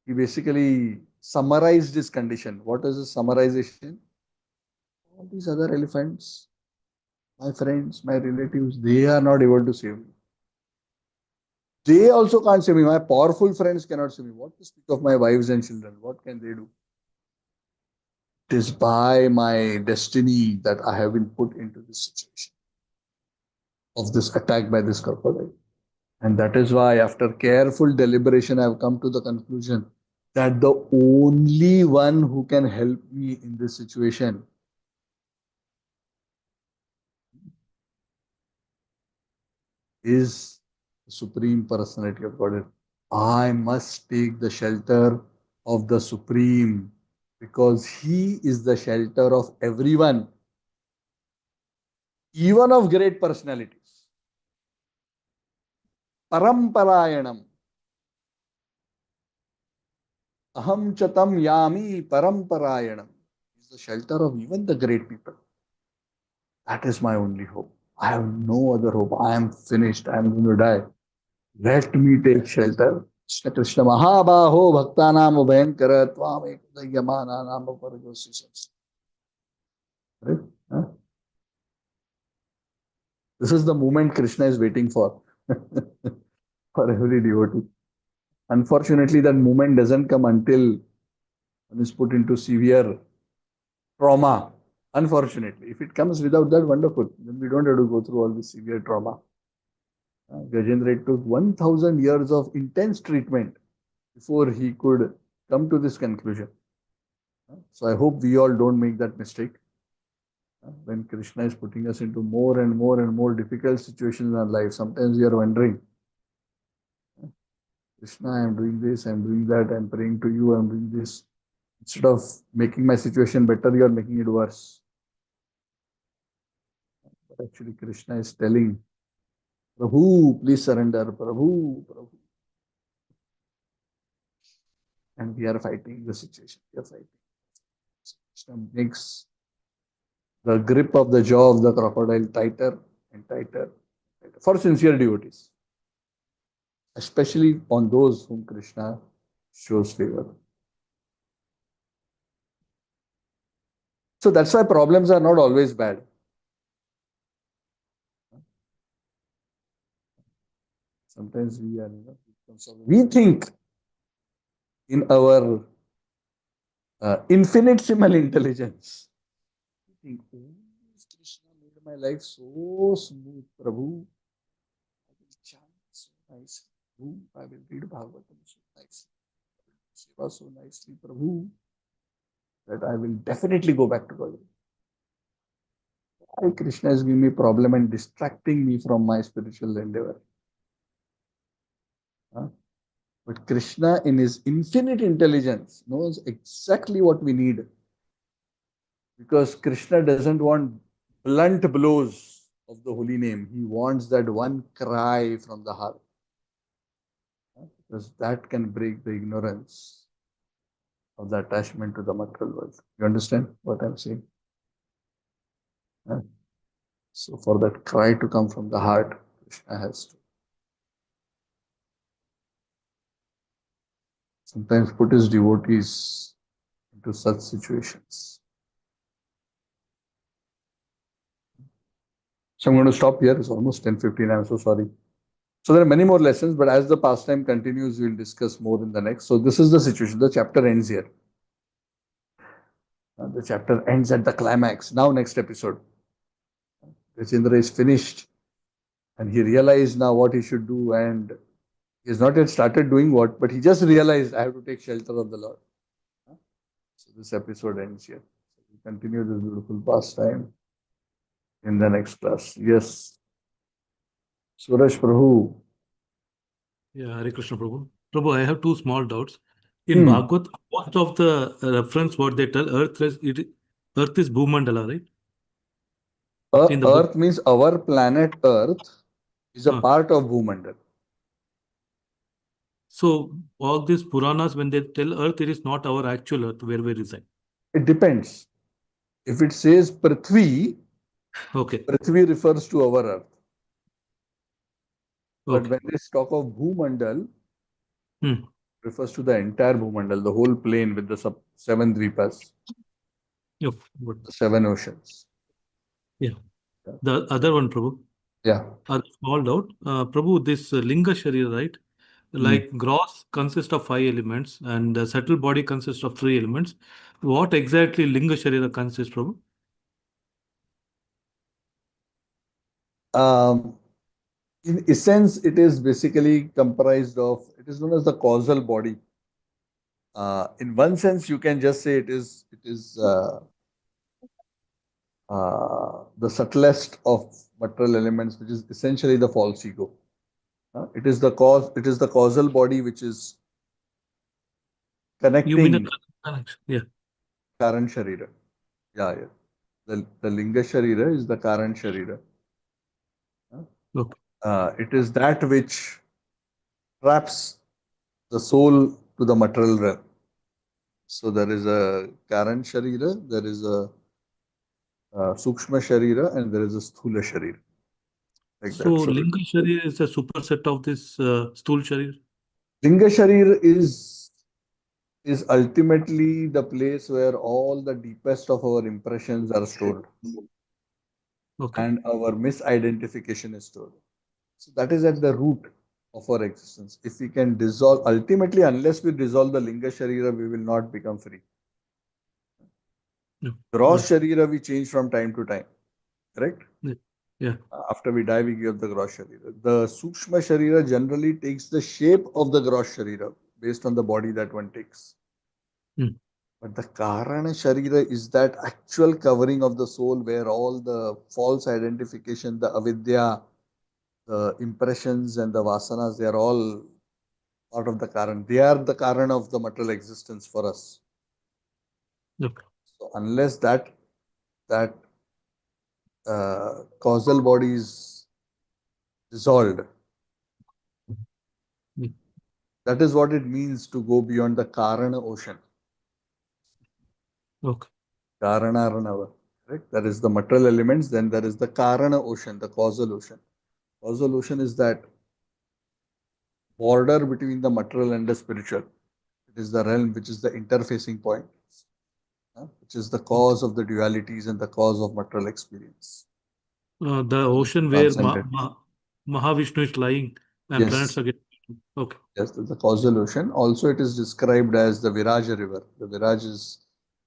He basically summarized his condition. What is the summarization? All these other elephants, my friends, my relatives, they are not able to save me. They also can't save me. My powerful friends cannot save me. What to speak of my wives and children? What can they do? It is by my destiny that I have been put into this situation of this attack by this crocodile. And that is why, after careful deliberation, I have come to the conclusion that the only one who can help me in this situation is the Supreme Personality of Godhead. I must take the shelter of the Supreme because He is the shelter of everyone, even of great personalities. Paramparayanam. Aham chatam yami paramparayanam. He is the shelter of even the great people. That is my only hope. I have no other hope. I am finished. I am going to die. Let me take shelter. Krishna Krishna Mahabaho Bhaktanam Bhayankara Tvam Ekadayamana Nama Paragosi. Right? Huh? This is the moment Krishna is waiting for for every devotee. Unfortunately, that moment doesn't come until one is put into severe trauma. Unfortunately, if it comes without that, wonderful. Then we don't have to go through all this severe trauma. Gajendra, it took 1,000 years of intense treatment before he could come to this conclusion. So I hope we all don't make that mistake. When Krishna is putting us into more and more difficult situations in our life, sometimes we are wondering, Krishna, I am doing this, I am doing that, I am praying to you, I am doing this. Instead of making my situation better, you are making it worse. Actually, Krishna is telling, Prabhu, please surrender, Prabhu, Prabhu. And we are fighting the situation. We are fighting. Krishna makes the grip of the jaw of the crocodile tighter and tighter, tighter for sincere devotees, especially on those whom Krishna shows favor. So that's why problems are not always bad. Sometimes we are, we think in our infinitesimal intelligence. We think, oh, Krishna made my life so smooth, Prabhu. I will chant so nicely. Prabhu, I will read Bhagavatam so nicely. Seva so nicely, Prabhu, that I will definitely go back to God. Why Krishna is giving me problem and distracting me from my spiritual endeavor? Huh? But Krishna, in his infinite intelligence, knows exactly what we need. Because Krishna doesn't want blunt blows of the holy name. He wants that one cry from the heart. Because that can break the ignorance of the attachment to the material world. You understand what I'm saying? So for that cry to come from the heart, Krishna has to sometimes put his devotees into such situations. So I'm going to stop here. It's almost 10:15. I'm so sorry. So there are many more lessons, but as the pastime continues, we'll discuss more in the next. So this is the situation. The chapter ends here. The chapter ends at the climax. Now, next episode. Gajendra is finished and he realized now what he should do, and he has not yet started doing what, but he just realized I have to take shelter of the Lord. So this episode ends here. So we continue this beautiful pastime in the next class. Yes. Suraj Prabhu. Yeah, Hare Krishna Prabhu. Prabhu, I have two small doubts. In Hmm. Bhagavad, most of the reference what they tell, Earth is Bhumandala, right? In the book. Earth means our planet Earth is a Huh. part of Bhumandal. So all these Puranas, when they tell Earth, it is not our actual Earth where we reside. It depends. If it says Prithvi, Okay. Prithvi refers to our Earth. But Okay. when they talk of Bhumandal, Hmm. refers to the entire Bhumandal, the whole plane with the seven dvipas, Yeah. Good. the seven oceans. Yeah. The other one, Prabhu. Yeah. A small doubt. Prabhu, this Linga Sharira, right? Hmm. Like gross consists of 5 elements and the subtle body consists of 3 elements. What exactly Linga Sharira consists, Prabhu? Um, in essence, it is basically comprised of, it is known as the causal body. In one sense, you can just say it is the subtlest of material elements, which is essentially the false ego. It is the cause. It is the causal body which is You mean the connecting connection? Yeah. Karan Sharira. Yeah, yeah. The Linga Sharira is the Karan Sharira. Okay. It is that which traps the soul to the material realm. So there is a Karan Sharira, there is a Sukshma Sharira, and there is a Sthula Sharira. Like So that. So Linga Sharir is a superset of this Stool Sharir. Linga Sharira is ultimately the place where all the deepest of our impressions are stored Okay. and our misidentification is stored. So that is at the root of our existence. If we can dissolve, ultimately, unless we dissolve the Linga Sharira, we will not become free. Yeah. Gross Got it. Sharira we change from time to time, correct? Yeah. Yeah. After we die, we give the gross Sharira. The Sukshma Sharira generally takes the shape of the gross Sharira based on the body that one takes. Mm. But the Karana Sharira is that actual covering of the soul where all the false identification, the avidya, the impressions and the vasanas, they are all part of the Karan. They are the Karan of the material existence for us. Okay. So unless that causal body is dissolved. Mm. That is what it means to go beyond the Karana ocean. Okay. Karana Ranava. Right? That is the material elements. Then there is the Karana ocean, the causal ocean. Causal ocean is that border between the material and the spiritual. It is the realm which is the interfacing point, which is the Okay. cause of the dualities and the cause of material experience. The ocean where Transcended. Mahavishnu is lying and planets Yes, are getting. Okay. yes, that's the causal ocean. Also, it is described as the Viraja river. The Viraj is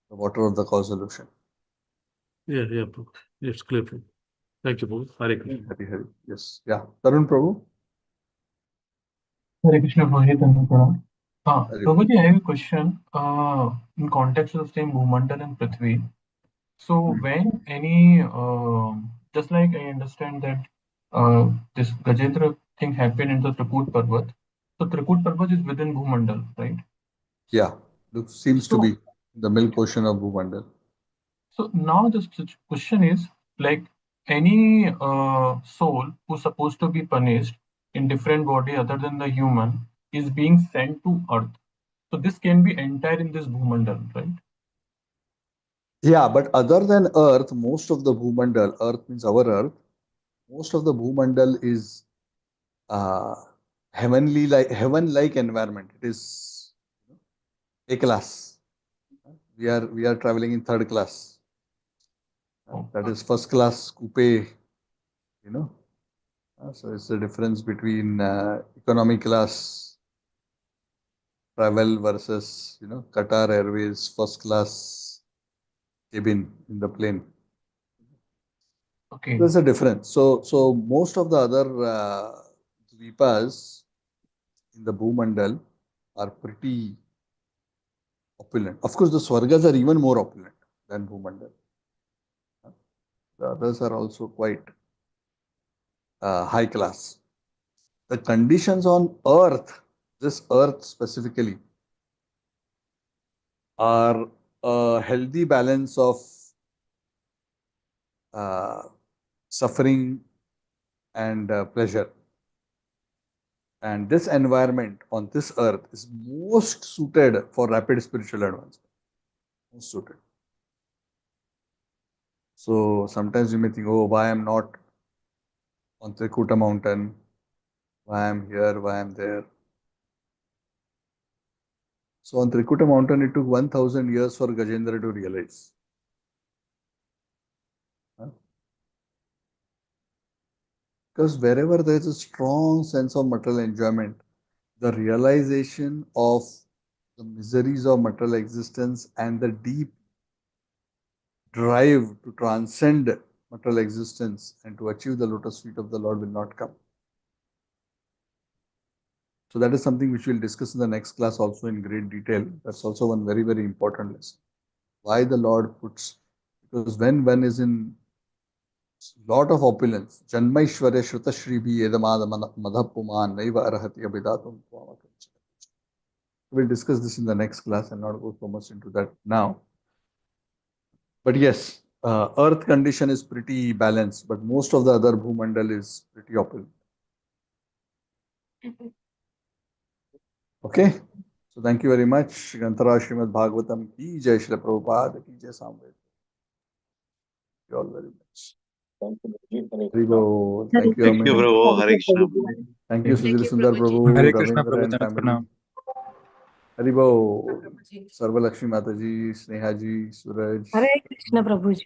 the water of the causal ocean. Yeah, yeah, Prabhu. It's clear, Prabhu. Thank you, Prabhu. Hare Krishna. Hari Hari. Yes. Yeah. Tarun Prabhu. Hare Krishna, Prabhuji, Tanvi Pranam. Hari. Prabhuji, I have a question in context of the same Bhumandal and Prithvi. So, when any, just like I understand that this Gajendra thing happened in the Trikut Parvat, so Trikut Parvat is within Bhumandal, right? Yeah. Looks seems to So, be the milk ocean of Bhumandal. so now the question is like any soul who's supposed to be punished in different body other than the human is being sent to Earth. So this can be entire in this Bhumandal, right? Yeah, but other than Earth, most of the Bhumandal, Earth means our Earth, most of the Bhumandal is uh, heaven-like environment. It is A class. We are traveling in third class. Oh, That is first class coupe. You know, so it's the difference between economy class travel versus Qatar Airways first class cabin in the plane. okay. There's a difference. So most of the other dvipas in the Bhumandal are pretty opulent. Of course, the Swargas are even more opulent than Bhumandal. The others are also quite high class. The conditions on Earth, this Earth specifically, are a healthy balance of uh, suffering and pleasure. And this environment on this earth is most suited for rapid spiritual advancement. Most suited. So sometimes you may think, oh, why I'm not on Trikuta mountain? Why I'm here? Why I'm there? So on Trikuta mountain, it took 1,000 years for Gajendra to realize. Because wherever there is a strong sense of material enjoyment, the realization of the miseries of material existence and the deep drive to transcend material existence and to achieve the lotus feet of the Lord will not come. So that is something which we'll discuss in the next class also in great detail. That's also one very, very important lesson. Why the Lord puts, because when one is in lot of opulence, Janmaishwarya Shruta Shribi Edamada Madhapuman Naiva Arahati Abhidatum. We'll discuss this in the next class and not go so much into that now. But yes, Earth condition is pretty balanced, but most of the other Bhumandal is pretty opulent. Okay. So thank you very much. Granthara Srimad Bhagavatam ki jai, Srila Prabhupada ki jai, Samved. Thank you all very much. Haribo. Thank you, Thank you, Amin. Prabhu. Hare Krishna. Thank you, Thank Sudhir you, Sundar Prabhuji. Prabhu, Hare Krishna Ravindra Prabhu and Tanvi family. Pranam. Haribo. Sarva Lakshmi Mataji, Snehaji, Suraj, Hare Krishna Prabhuji.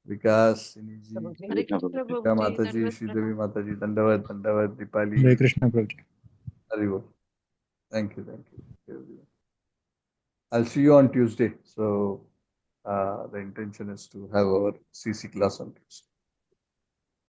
Vikas, Siniji, Hare Krishna, Krishna Prabhuji. Priya Prabhuji. Mataji, Dandavat Sridevi Pranam. Mataji, Dandavat, Dandavat, Hare Dipali. Krishna Prabhuji. Haribo. Thank you, thank you. Thank you, everyone. I'll see you on Tuesday. So the intention is to have our CC class on Tuesday.